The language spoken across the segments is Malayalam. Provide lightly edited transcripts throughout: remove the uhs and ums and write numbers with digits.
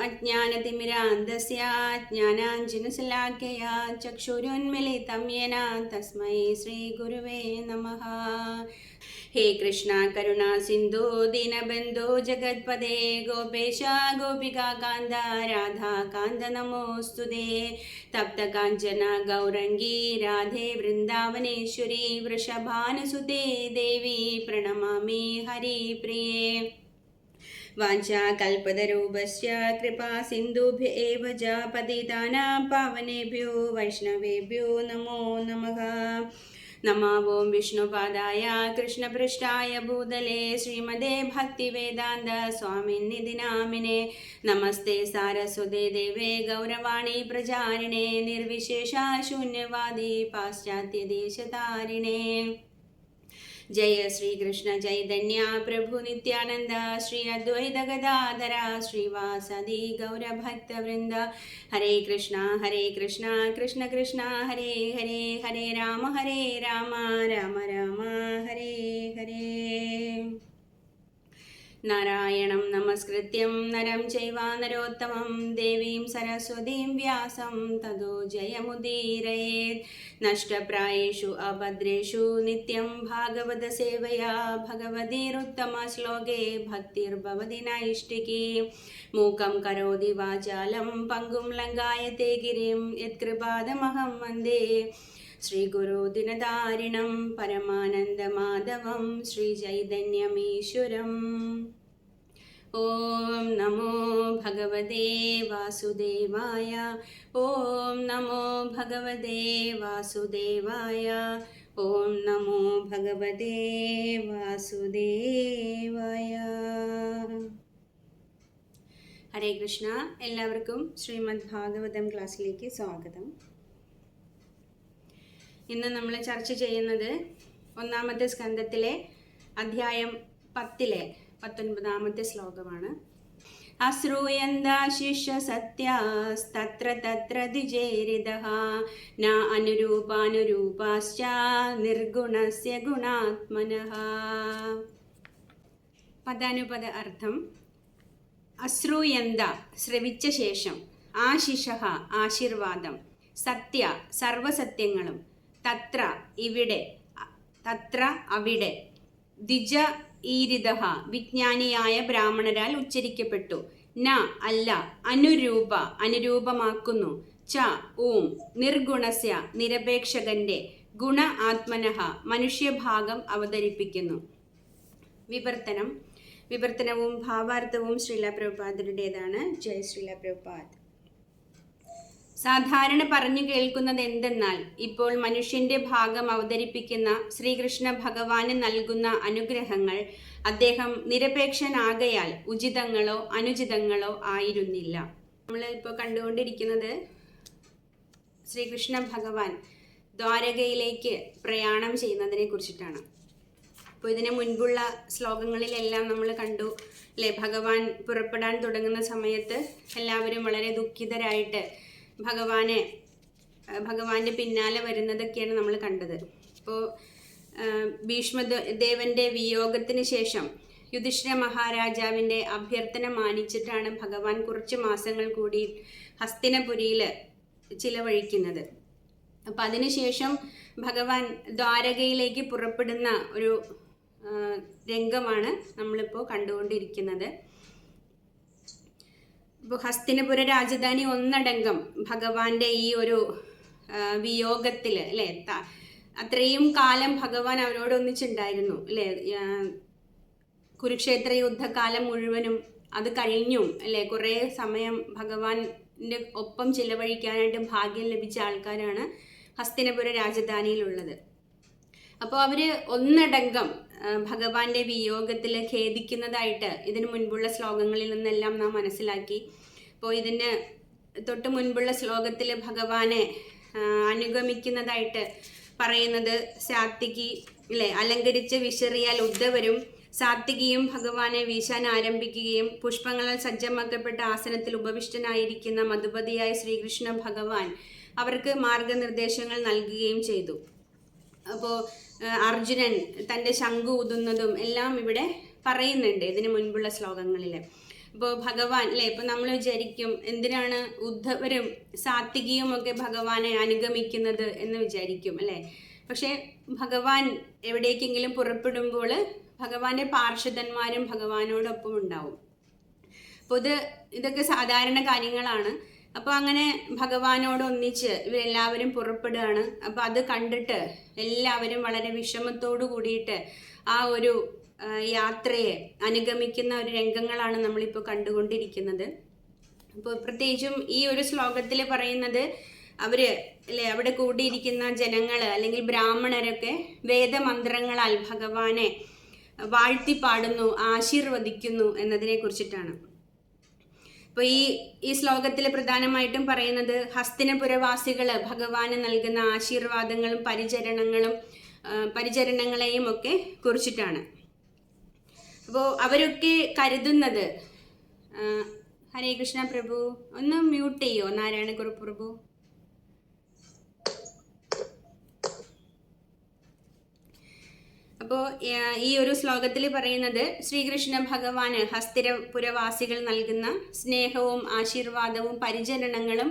अज्ञानतिमिरान्धस्य ज्ञानाञ्जनशलाकया चक्षुरुन्मीलितं येन तस्मै श्रीगुरुवे नमः। हे कृष्णा करुणा सिन्धु दीनबन्धु जगत्पदे गोपेश गोपिका कान्त राधा कान्त नमोऽस्तुते। तप्त काञ्चन गौरङ्गी राधे वृन्दावनेश्वरी वृषभानुसुते देवी प्रणमामि हरिप्रिये। वाञ्छाकल्पतरुभ्यश्च कृपा सिन्धुभ्य एव च पतितानां पावनेभ्यो वैष्णवेभ्यो नमो नमः। नमो ॐ विष्णुपादाय कृष्णपृष्ठाय भूतले श्रीमते भक्तिवेदान्त स्वामिनिधि नामिने। नमस्ते सारस्वते देवे गौरवाणी प्रचारिणे निर्विशेषा शून्यवादी पाश्चात्यदेशतारिणे। जय श्री कृष्ण चैतन्य प्रभु नित्यानंद श्री अद्वैत गदाधर श्रीवासदि गौरभक्तवृंद। हरे कृष्णा कृष्ण कृष्ण हरे हरे हरे राम राम राम हरे हरे। नारायणं नमस्कृत्यं नरं चैव नरोत्तमं देवीं सरस्वतीं व्यासं ततो जयमुदीरयेत्। नष्टप्रायेषु अभद्रेषु नित्यं भागवतसेवया भगवतीरुत्तमश्लोके भक्तिर्भवति नैष्टिकी। मूकं करोति वाचालं पङ्गुं लङ्घयते गिरिं यत्कृपादमहं वन्दे श्रीगुरुदिनदारिणं परमानन्दमाधवं श्रीचैतन्यमीश्वरम्। ॐ नमो भगवते वासुदेवाय। ॐ नमो भगवते वासुदेवाय। ॐ नमो भगवते वासुदेवाय। ഹരേ കൃഷ്ണ. എല്ലാവർക്കും ശ്രീമദ് ഭാഗവതം ക്ലാസ്സിലേക്ക് സ്വാഗതം. ഇന്ന് നമ്മൾ ചർച്ച ചെയ്യുന്നത് ഒന്നാമത്തെ സ്കന്ധത്തിലെ അധ്യായം 10-ലെ 19-ാമത്തെ ശ്ലോകമാണ്. അശ്രൂയന്താശിഷ്യ സത്യാസ്തത്ര തത്ര ദ്വിജേരിതഃ ന അനുരൂപാനുരൂപാശ്ച നിർഗുണസ്യ ഗുണാത്മനഃ. പദാനുപദ അർത്ഥം: അശ്രൂയന്ത ശ്രവിച്ച ശേഷം, ആശിഷഃ ആശീർവാദം, സത്യ സർവസത്യങ്ങളും, തത്ര ഇവിടെ, തത്ര അവിടെ, ദ്വിജ ഈരിതഃ വിജ്ഞാനിയായ ബ്രാഹ്മണരാൽ ഉച്ചരിക്കപ്പെട്ടു, ന അല്ല, അനുരൂപ അനുരൂപമാക്കുന്നു, ച ഊം നിർഗുണസ്യ നിരപേക്ഷകന്റെ, ഗുണ ആത്മനഃ മനുഷ്യഭാഗം അവതരിപ്പിക്കുന്നു. വിവർത്തനവും ഭാവാർത്ഥവും ശ്രീല പ്രഭുപാദരുടേതാണ്. ജയ് ശ്രീല പ്രഭുപാദ്. സാധാരണ പറഞ്ഞു കേൾക്കുന്നത് എന്തെന്നാൽ, ഇപ്പോൾ മനുഷ്യന്റെ ഭാഗം അവതരിപ്പിക്കുന്ന ശ്രീകൃഷ്ണ ഭഗവാന് നൽകുന്ന അനുഗ്രഹങ്ങൾ അദ്ദേഹം നിരപേക്ഷനാകയാൽ ഉചിതങ്ങളോ അനുചിതങ്ങളോ ആയിരുന്നില്ല. നമ്മൾ ഇപ്പോൾ കണ്ടുകൊണ്ടിരിക്കുന്നത് ശ്രീകൃഷ്ണ ഭഗവാൻ ദ്വാരകയിലേക്ക് പ്രയാണം ചെയ്യുന്നതിനെ കുറിച്ചിട്ടാണ്. അപ്പോൾ ഇതിന് മുൻപുള്ള ശ്ലോകങ്ങളിലെല്ലാം നമ്മൾ കണ്ടു അല്ലേ, ഭഗവാൻ പുറപ്പെടാൻ തുടങ്ങുന്ന സമയത്ത് എല്ലാവരും വളരെ ദുഃഖിതരായിട്ട് ഭഗവാന്റെ പിന്നാലെ വരുന്നതൊക്കെയാണ് നമ്മൾ കണ്ടത്. ഇപ്പോൾ ഭീഷ്മദേവന്റെ വിയോഗത്തിന് ശേഷം യുധിഷ്ഠിര മഹാരാജാവിൻ്റെ അഭ്യർത്ഥന മാനിച്ചിട്ടാണ് ഭഗവാൻ കുറച്ച് മാസങ്ങൾ കൂടി ഹസ്തിനപുരിയിൽ ചിലവഴിക്കുന്നത്. അപ്പം അതിനുശേഷം ഭഗവാൻ ദ്വാരകയിലേക്ക് പുറപ്പെടുന്ന ഒരു രംഗമാണ് നമ്മളിപ്പോൾ കണ്ടുകൊണ്ടിരിക്കുന്നത്. ഇപ്പോൾ ഹസ്തിനപുര രാജധാനി ഒന്നടങ്കം ഭഗവാന്റെ ഈ ഒരു വിയോഗത്തിൽ അല്ലേ, അത്രയും കാലം ഭഗവാൻ അവരോടൊന്നിച്ചുണ്ടായിരുന്നു അല്ലേ. കുരുക്ഷേത്ര യുദ്ധകാലം മുഴുവനും അത് കഴിഞ്ഞു അല്ലേ. കുറേ സമയം ഭഗവാന്റെ ഒപ്പം ചിലവഴിക്കാനായിട്ട് ഭാഗ്യം ലഭിച്ച ആൾക്കാരാണ് ഹസ്തിനപുര രാജധാനിയിലുള്ളത്. അപ്പോൾ അവര് ഒന്നടങ്കം ഭഗവാന്റെ വിയോഗത്തിൽ ഖേദിക്കുന്നതായിട്ട് ഇതിനു മുൻപുള്ള ശ്ലോകങ്ങളിൽ നിന്നെല്ലാം നാം മനസ്സിലാക്കി. അപ്പോൾ ഇതിന് തൊട്ട് മുൻപുള്ള ശ്ലോകത്തിൽ ഭഗവാനെ അനുഗമിക്കുന്നതായിട്ട് പറയുന്നത് സാത്വികി അല്ലേ. അലങ്കരിച്ച് വിശറിയാൽ ഉദ്ധവരും സാത്വികിയും ഭഗവാനെ വീശാൻ ആരംഭിക്കുകയും പുഷ്പങ്ങളാൽ സജ്ജമാക്കപ്പെട്ട ആസനത്തിൽ ഉപവിഷ്ടനായിരിക്കുന്ന മധുപതിയായ ശ്രീകൃഷ്ണ ഭഗവാൻ അവർക്ക് മാർഗനിർദ്ദേശങ്ങൾ നൽകുകയും ചെയ്തു. അപ്പോൾ അർജുനൻ തൻ്റെ ശംഖു ഊതുന്നതും എല്ലാം ഇവിടെ പറയുന്നുണ്ട് ഇതിന് മുൻപുള്ള ശ്ലോകങ്ങളിൽ. ഇപ്പോൾ ഭഗവാൻ അല്ലേ, ഇപ്പം നമ്മൾ വിചാരിക്കും എന്തിനാണ് ഉദ്ധവരും സാത്വികിയും ഒക്കെ ഭഗവാനെ അനുഗമിക്കുന്നത് എന്ന് വിചാരിക്കും അല്ലേ. പക്ഷേ ഭഗവാൻ എവിടേക്കെങ്കിലും പുറപ്പെടുമ്പോൾ ഭഗവാന്റെ പാർഷദന്മാരും ഭഗവാനോടൊപ്പം ഉണ്ടാവും. അപ്പോൾ ഇതൊക്കെ സാധാരണ കാര്യങ്ങളാണ്. അപ്പോൾ അങ്ങനെ ഭഗവാനോടൊന്നിച്ച് ഇവരെല്ലാവരും പുറപ്പെടുകയാണ്. അപ്പോൾ അത് കണ്ടിട്ട് എല്ലാവരും വളരെ വിഷമത്തോടു കൂടിയിട്ട് ആ ഒരു യാത്രയെ അനുഗമിക്കുന്ന ഒരു രംഗങ്ങളാണ് നമ്മളിപ്പോൾ കണ്ടുകൊണ്ടിരിക്കുന്നത്. അപ്പോൾ പ്രത്യേകിച്ചും ഈ ഒരു ശ്ലോകത്തിൽ പറയുന്നത് അല്ലേ, അവിടെ കൂടിയിരിക്കുന്ന ജനങ്ങൾ അല്ലെങ്കിൽ ബ്രാഹ്മണരൊക്കെ വേദമന്ത്രങ്ങളാൽ ഭഗവാനെ വാഴ്ത്തിപ്പാടുന്നു, ആശീർവദിക്കുന്നു എന്നതിനെ കുറിച്ചിട്ടാണ്. അപ്പോൾ ഈ ശ്ലോകത്തിൽ പ്രധാനമായിട്ടും പറയുന്നത് ഹസ്തിനപുരവാസികൾ ഭഗവാന് നൽകുന്ന ആശീർവാദങ്ങളും പരിചരണങ്ങളെയും ഒക്കെ കുറിച്ചിട്ടാണ്. അപ്പോൾ അവരൊക്കെ കരുതുന്നത്, ഹരേ കൃഷ്ണ പ്രഭു ഒന്ന് മ്യൂട്ട് ചെയ്യോ നാരായണകുറുപ്പ് പ്രഭു. അപ്പോൾ ഈ ഒരു ശ്ലോകത്തിൽ പറയുന്നത് ശ്രീകൃഷ്ണ ഭഗവാന് ഹസ്തിനപുരവാസികൾ നൽകുന്ന സ്നേഹവും ആശീർവാദവും പരിചരണങ്ങളും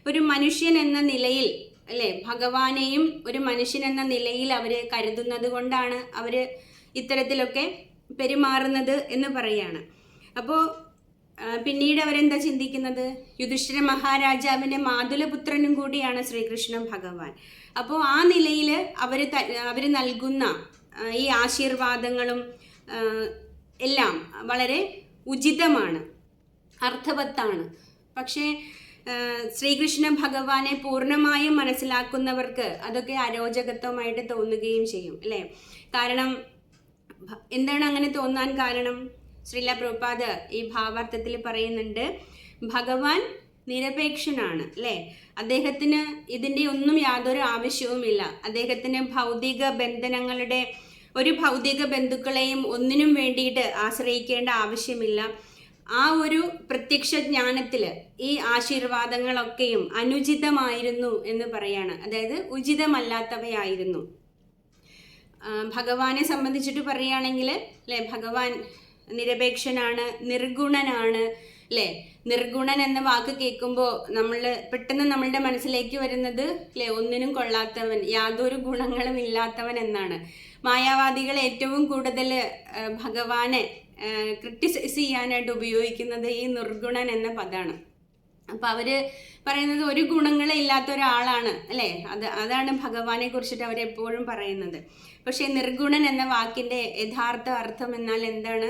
ഒരു മനുഷ്യൻ എന്ന നിലയിൽ അല്ലേ, ഭഗവാനെയും ഒരു മനുഷ്യൻ എന്ന നിലയിൽ അവർ കരുതുന്നത് കൊണ്ടാണ് അവർ ഇത്തരത്തിലൊക്കെ പെരുമാറുന്നത് എന്ന് പറയാണ്. അപ്പോൾ പിന്നീട് അവരെന്താ ചിന്തിക്കുന്നത്, യുധിഷ്ഠിര മഹാരാജാവിൻ്റെ മാതുലപുത്രനും കൂടിയാണ് ശ്രീകൃഷ്ണ ഭഗവാൻ. അപ്പോൾ ആ നിലയിൽ അവർ നൽകുന്ന ഈ ആശീർവാദങ്ങളും എല്ലാം വളരെ ഉചിതമാണ്, അർത്ഥവത്താണ്. പക്ഷേ ശ്രീകൃഷ്ണ ഭഗവാനെ പൂർണ്ണമായും മനസ്സിലാക്കുന്നവർക്ക് അതൊക്കെ അരോചകത്വമായിട്ട് തോന്നുകയും ചെയ്യും അല്ലേ. കാരണം എന്താണ് അങ്ങനെ തോന്നാൻ കാരണം? ശ്രീല പ്രഭുപാദ ഈ ഭാവാർത്ഥത്തിൽ പറയുന്നുണ്ട്, ഭഗവാൻ നിരപേക്ഷനാണ് അല്ലേ. അദ്ദേഹത്തിന് ഇതിൻ്റെ ഒന്നും യാതൊരു ആവശ്യവുമില്ല. അദ്ദേഹത്തിന് ഭൗതിക ബന്ധുക്കളെയും ഒന്നിനും വേണ്ടിയിട്ട് ആശ്രയിക്കേണ്ട ആവശ്യമില്ല. ആ ഒരു പ്രത്യക്ഷ ജ്ഞാനത്തിൽ ഈ ആശീർവാദങ്ങളൊക്കെയും അനുചിതമായിരുന്നു എന്ന് പറയാണ്, അതായത് ഉചിതമല്ലാത്തവയായിരുന്നു. ഭഗവാനെ സംബന്ധിച്ചിട്ട് പറയുകയാണെങ്കിൽ അല്ലേ, ഭഗവാൻ നിരപേക്ഷനാണ്, നിർഗുണനാണ് അല്ലേ. നിർഗുണൻ എന്ന വാക്ക് കേൾക്കുമ്പോൾ പെട്ടെന്ന് നമ്മളുടെ മനസ്സിലേക്ക് വരുന്നത് അല്ലേ, ഒന്നിനും കൊള്ളാത്തവൻ, യാതൊരു ഗുണങ്ങളും ഇല്ലാത്തവൻ എന്നാണ്. മായാവാദികൾ ഏറ്റവും കൂടുതൽ ഭഗവാനെ ക്രിട്ടിസൈസ് ചെയ്യാനായിട്ട് ഉപയോഗിക്കുന്നത് ഈ നിർഗുണൻ എന്ന പദമാണ്. അപ്പം അവർ പറയുന്നത് ഒരു ഗുണങ്ങളെ ഇല്ലാത്ത ഒരാളാണ് അല്ലേ, അതാണ് ഭഗവാനെ കുറിച്ചിട്ട് അവരെപ്പോഴും പറയുന്നത്. പക്ഷേ നിർഗുണൻ എന്ന വാക്കിൻ്റെ യഥാർത്ഥ അർത്ഥം എന്നാൽ എന്താണ്?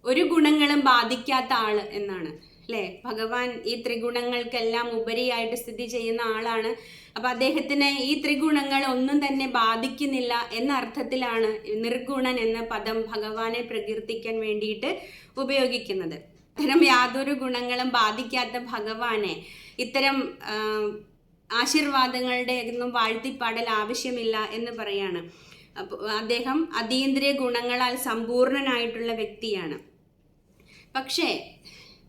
ഒരു ഗുണങ്ങളും ബാധിക്കാത്ത ആള് എന്നാണ് അല്ലേ. ഭഗവാൻ ഈ ത്രിഗുണങ്ങൾക്കെല്ലാം ഉപരിയായിട്ട് സ്ഥിതി ചെയ്യുന്ന ആളാണ്. അപ്പം അദ്ദേഹത്തിന് ഈ ത്രിഗുണങ്ങൾ ഒന്നും തന്നെ ബാധിക്കുന്നില്ല എന്ന അർത്ഥത്തിലാണ് നിർഗുണൻ എന്ന പദം ഭഗവാനെ പ്രകീർത്തിക്കാൻ വേണ്ടിയിട്ട് ഉപയോഗിക്കുന്നത്. ഇത്തരം യാതൊരു ഗുണങ്ങളും ബാധിക്കാത്ത ഭഗവാനെ ഇത്തരം ആശീർവാദങ്ങളുടെ ഒന്നും വാഴ്ത്തിപ്പാടൽ ആവശ്യമില്ല എന്ന് പറയാണ്. അപ്പോൾ അദ്ദേഹം അതീന്ദ്രിയ ഗുണങ്ങളാൽ സമ്പൂർണനായിട്ടുള്ള വ്യക്തിയാണ്. പക്ഷേ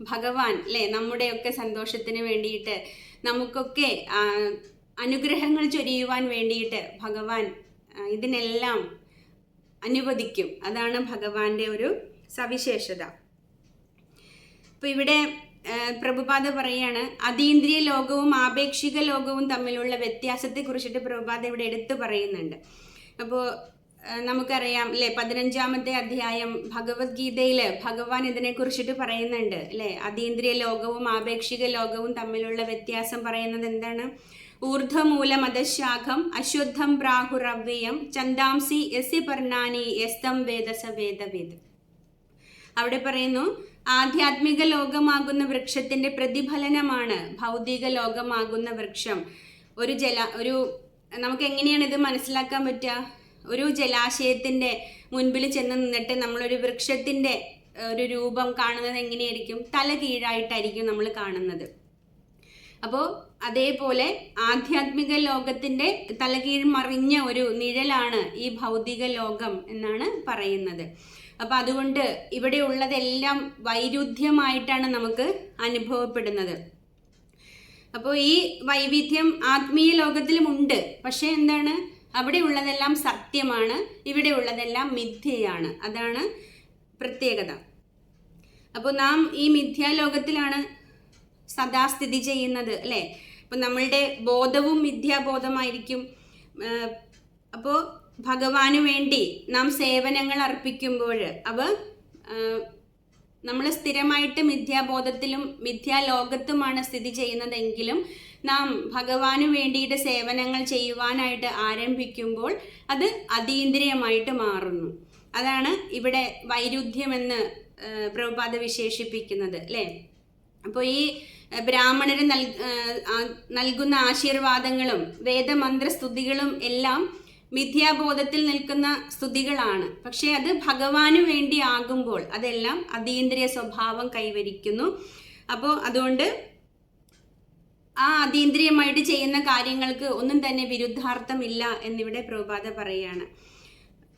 ഭഗവാൻ അല്ലേ, നമ്മുടെയൊക്കെ സന്തോഷത്തിന് വേണ്ടിയിട്ട്, നമുക്കൊക്കെ അനുഗ്രഹങ്ങൾ ചൊരിയുവാൻ വേണ്ടിയിട്ട് ഭഗവാൻ ഇതിനെല്ലാം അനുവദിക്കും. അതാണ് ഭഗവാന്റെ ഒരു സവിശേഷത. അപ്പോൾ ഇവിടെ പ്രഭുപാദ പറയാണ്, അതീന്ദ്രിയ ലോകവും ആപേക്ഷിക ലോകവും തമ്മിലുള്ള വ്യത്യാസത്തെ കുറിച്ചിട്ട് പ്രഭുപാദ ഇവിടെ എടുത്തു പറയുന്നുണ്ട്. അപ്പോൾ നമുക്കറിയാം അല്ലേ, 15-ാമത്തെ അധ്യായം ഭഗവത്ഗീതയിൽ ഭഗവാൻ ഇതിനെക്കുറിച്ചിട്ട് പറയുന്നുണ്ട് അല്ലേ. അതീന്ദ്രിയ ലോകവും ആപേക്ഷിക ലോകവും തമ്മിലുള്ള വ്യത്യാസം പറയുന്നത് എന്താണ്? ഊർധ്വമൂലമതശാഖം അശുദ്ധം പ്രാഹുരവ്യയം ചന്ദാംസി യസ്യ പർണാനി യസ്തം വേദസ വേദവേദ. അവിടെ പറയുന്നു, ആധ്യാത്മിക ലോകമാകുന്ന വൃക്ഷത്തിന്റെ പ്രതിഫലനമാണ് ഭൗതിക ലോകമാകുന്ന വൃക്ഷം. നമുക്ക് എങ്ങനെയാണ് ഇത് മനസ്സിലാക്കാൻ പറ്റുക? ഒരു ജലാശയത്തിന്റെ മുൻപിൽ ചെന്ന് നിന്നിട്ട് നമ്മളൊരു വൃക്ഷത്തിന്റെ ഒരു രൂപം കാണുന്നത് എങ്ങനെയായിരിക്കും? തല കീഴായിട്ടായിരിക്കും നമ്മൾ കാണുന്നത്. അപ്പോൾ അതേപോലെ ആധ്യാത്മിക ലോകത്തിന്റെ തലകീഴ് മറിഞ്ഞ ഒരു നിഴലാണ് ഈ ഭൗതിക ലോകം എന്നാണ് പറയുന്നത്. അപ്പം അതുകൊണ്ട് ഇവിടെ ഉള്ളതെല്ലാം വൈരുദ്ധ്യമായിട്ടാണ് നമുക്ക് അനുഭവപ്പെടുന്നത്. അപ്പോൾ ഈ വൈവിധ്യം ആത്മീയ ലോകത്തിലും ഉണ്ട്. പക്ഷേ എന്താണ്? അവിടെ ഉള്ളതെല്ലാം സത്യമാണ്, ഇവിടെ ഉള്ളതെല്ലാം മിഥ്യയാണ്. അതാണ് പ്രത്യേകത. അപ്പോൾ നാം ഈ മിഥ്യാലോകത്തിലാണ് സദാ സ്ഥിതി ചെയ്യുന്നത്, അല്ലേ? അപ്പം നമ്മളുടെ ബോധവും മിഥ്യാബോധമായിരിക്കും. അപ്പോൾ ഭഗവാന് വേണ്ടി നാം സേവനങ്ങൾ അർപ്പിക്കുമ്പോൾ നമ്മൾ സ്ഥിരമായിട്ട് മിഥ്യാബോധത്തിലും മിഥ്യാലോകത്തുമാണ് സ്ഥിതി ചെയ്യുന്നതെങ്കിലും നാം ഭഗവാന് വേണ്ടിയിട്ട് സേവനങ്ങൾ ചെയ്യുവാനായിട്ട് ആരംഭിക്കുമ്പോൾ അത് അതീന്ദ്രിയമായിട്ട് മാറുന്നു. അതാണ് ഇവിടെ വൈരുദ്ധ്യമെന്ന് പ്രഭുപാദ വിശേഷിപ്പിക്കുന്നത്, അല്ലേ? അപ്പോൾ ഈ ബ്രാഹ്മണര് നൽകുന്ന ആശീർവാദങ്ങളും വേദമന്ത്രസ്തുതികളും എല്ലാം മിഥ്യാബോധത്തിൽ നിൽക്കുന്ന സ്തുതികളാണ്. പക്ഷേ അത് ഭഗവാന് വേണ്ടി ആകുമ്പോൾ അതെല്ലാം അതീന്ദ്രിയ സ്വഭാവം കൈവരിക്കുന്നു. അപ്പോൾ അതുകൊണ്ട് ആ അതീന്ദ്രിയമായിട്ട് ചെയ്യുന്ന കാര്യങ്ങൾക്ക് ഒന്നും തന്നെ വിരുദ്ധാർത്ഥമില്ല എന്നിവിടെ പ്രഭുപാദ പറയുകയാണ്.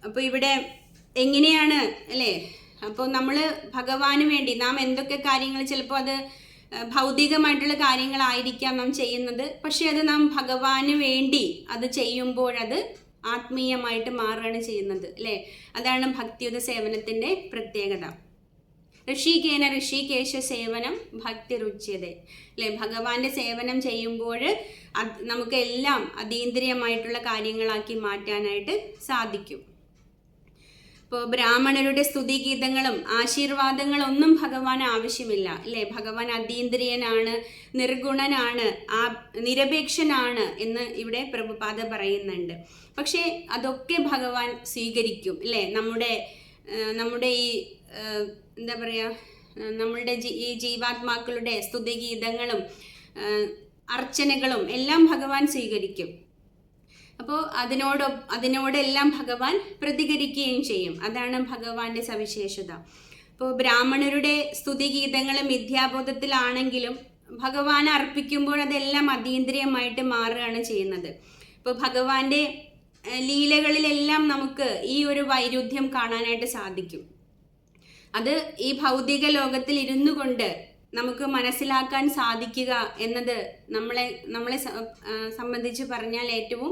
അപ്പോൾ ഇവിടെ എങ്ങനെയാണ്, അല്ലേ? അപ്പോൾ നമ്മൾ ഭഗവാന് വേണ്ടി നാം എന്തൊക്കെ കാര്യങ്ങൾ, ചിലപ്പോൾ അത് ഭൗതികമായിട്ടുള്ള കാര്യങ്ങളായിരിക്കാം നാം ചെയ്യുന്നത്, പക്ഷെ അത് നാം ഭഗവാന് വേണ്ടി അത് ചെയ്യുമ്പോഴത് ആത്മീയമായിട്ട് മാറുകയാണ് ചെയ്യുന്നത്, അല്ലേ? അതാണ് ഭക്തിയുത സേവനത്തിൻ്റെ പ്രത്യേകത. ഋഷികേന ഋഷികേശ സേവനം ഭക്തി രുച്യത, അല്ലേ? ഭഗവാന്റെ സേവനം ചെയ്യുമ്പോൾ നമുക്ക് എല്ലാം അതീന്ദ്രിയമായിട്ടുള്ള കാര്യങ്ങളാക്കി മാറ്റാനായിട്ട് സാധിക്കും. ഇപ്പോൾ ബ്രാഹ്മണരുടെ സ്തുതിഗീതങ്ങളും ആശീർവാദങ്ങളൊന്നും ഭഗവാൻ ആവശ്യമില്ല, അല്ലേ? ഭഗവാൻ അതീന്ദ്രിയനാണ്, നിർഗുണനാണ്, നിരപേക്ഷനാണ് എന്ന് ഇവിടെ പ്രഭുപാദ പറയുന്നുണ്ട്. പക്ഷേ അതൊക്കെ ഭഗവാൻ സ്വീകരിക്കും, അല്ലേ? നമ്മുടെ ഈ എന്താ പറയുക, നമ്മളുടെ ഈ ജീവാത്മാക്കളുടെ സ്തുതിഗീതങ്ങളും അർച്ചനകളും എല്ലാം ഭഗവാൻ സ്വീകരിക്കും. അപ്പോൾ അതിനോടെല്ലാം ഭഗവാൻ പ്രതികരിക്കുകയും ചെയ്യും. അതാണ് ഭഗവാന്റെ സവിശേഷത. അപ്പോൾ ബ്രാഹ്മണരുടെ സ്തുതിഗീതങ്ങൾ മിഥ്യാബോധത്തിലാണെങ്കിലും ഭഗവാൻ അർപ്പിക്കുമ്പോൾ അതെല്ലാം അതീന്ദ്രിയമായിട്ട് മാറുകയാണ് ചെയ്യുന്നത്. ഇപ്പോൾ ഭഗവാന്റെ ലീലകളിലെല്ലാം നമുക്ക് ഈ ഒരു വൈരുദ്ധ്യം കാണാനായിട്ട് സാധിക്കും. അത് ഈ ഭൗതിക ലോകത്തിൽ ഇരുന്നു കൊണ്ട് നമുക്ക് മനസ്സിലാക്കാൻ സാധിക്കുക എന്നത് നമ്മളെ സംബന്ധിച്ച് പറഞ്ഞാൽ ഏറ്റവും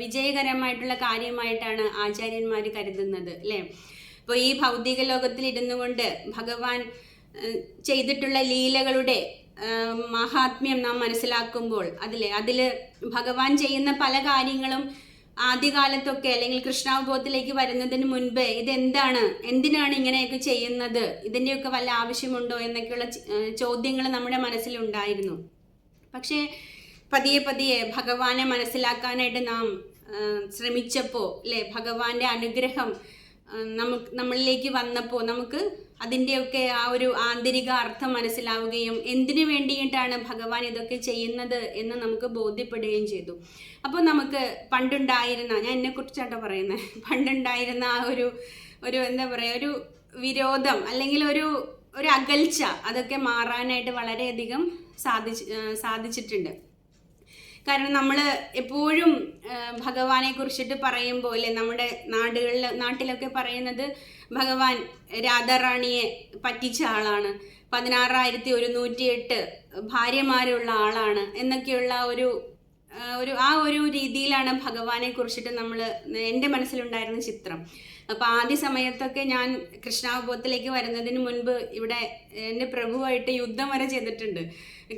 വിജയകരമായിട്ടുള്ള കാര്യമായിട്ടാണ് ആചാര്യന്മാർ കരുതുന്നത്, അല്ലേ? അപ്പോൾ ഈ ഭൗതിക ലോകത്തിൽ ഇരുന്നു കൊണ്ട് ഭഗവാൻ ചെയ്തിട്ടുള്ള ലീലകളുടെ മഹാത്മ്യം നാം മനസ്സിലാക്കുമ്പോൾ അതിൽ ഭഗവാൻ ചെയ്യുന്ന പല കാര്യങ്ങളും ആദ്യകാലത്തൊക്കെ, അല്ലെങ്കിൽ കൃഷ്ണാവബോധത്തിലേക്ക് വരുന്നതിന് മുൻപ് എന്തിനാണ് ഇങ്ങനെയൊക്കെ ചെയ്യുന്നത്, ഇതിൻ്റെയൊക്കെ വല്ല ആവശ്യമുണ്ടോ എന്നൊക്കെയുള്ള ചോദ്യങ്ങൾ നമ്മുടെ മനസ്സിലുണ്ടായിരുന്നു. പക്ഷേ പതിയെ പതിയെ ഭഗവാനെ മനസ്സിലാക്കാനായിട്ട് നാം ശ്രമിച്ചപ്പോൾ, അല്ലേ, ഭഗവാന്റെ അനുഗ്രഹം നമ്മളിലേക്ക് വന്നപ്പോൾ നമുക്ക് അതിൻ്റെയൊക്കെ ആ ഒരു ആന്തരിക അർത്ഥം മനസ്സിലാവുകയും എന്തിനു വേണ്ടിയിട്ടാണ് ഭഗവാൻ ഇതൊക്കെ ചെയ്യുന്നത് എന്ന് നമുക്ക് ബോധ്യപ്പെടുകയും ചെയ്തു. അപ്പോൾ നമുക്ക് പണ്ടുണ്ടായിരുന്ന, ഞാൻ എന്നെക്കുറിച്ചാട്ടോ പറയുന്നത്, പണ്ടുണ്ടായിരുന്ന ആ ഒരു എന്താ പറയുക, ഒരു വിരോധം അല്ലെങ്കിൽ ഒരു അകൽച്ച അതൊക്കെ മാറാനായിട്ട് വളരെയധികം സാധിച്ചിട്ടുണ്ട്. കാരണം നമ്മൾ എപ്പോഴും ഭഗവാനെ കുറിച്ചിട്ട് പറയുമ്പോൾ, അല്ലേ, നമ്മുടെ നാട്ടിലൊക്കെ പറയുന്നത് ഭഗവാൻ രാധാറാണിയെ പറ്റിച്ച ആളാണ്, 16,108 ഭാര്യമാരുള്ള ആളാണ് എന്നൊക്കെയുള്ള ആ ഒരു രീതിയിലാണ് ഭഗവാനെ കുറിച്ചിട്ട് എൻ്റെ മനസ്സിലുണ്ടായിരുന്ന ചിത്രം. അപ്പോൾ ആദ്യ സമയത്തൊക്കെ ഞാൻ കൃഷ്ണാവബോധത്തിലേക്ക് വരുന്നതിന് മുൻപ് ഇവിടെ എൻ്റെ പ്രഭുവായിട്ട് യുദ്ധം വരെ ചെയ്തിട്ടുണ്ട്.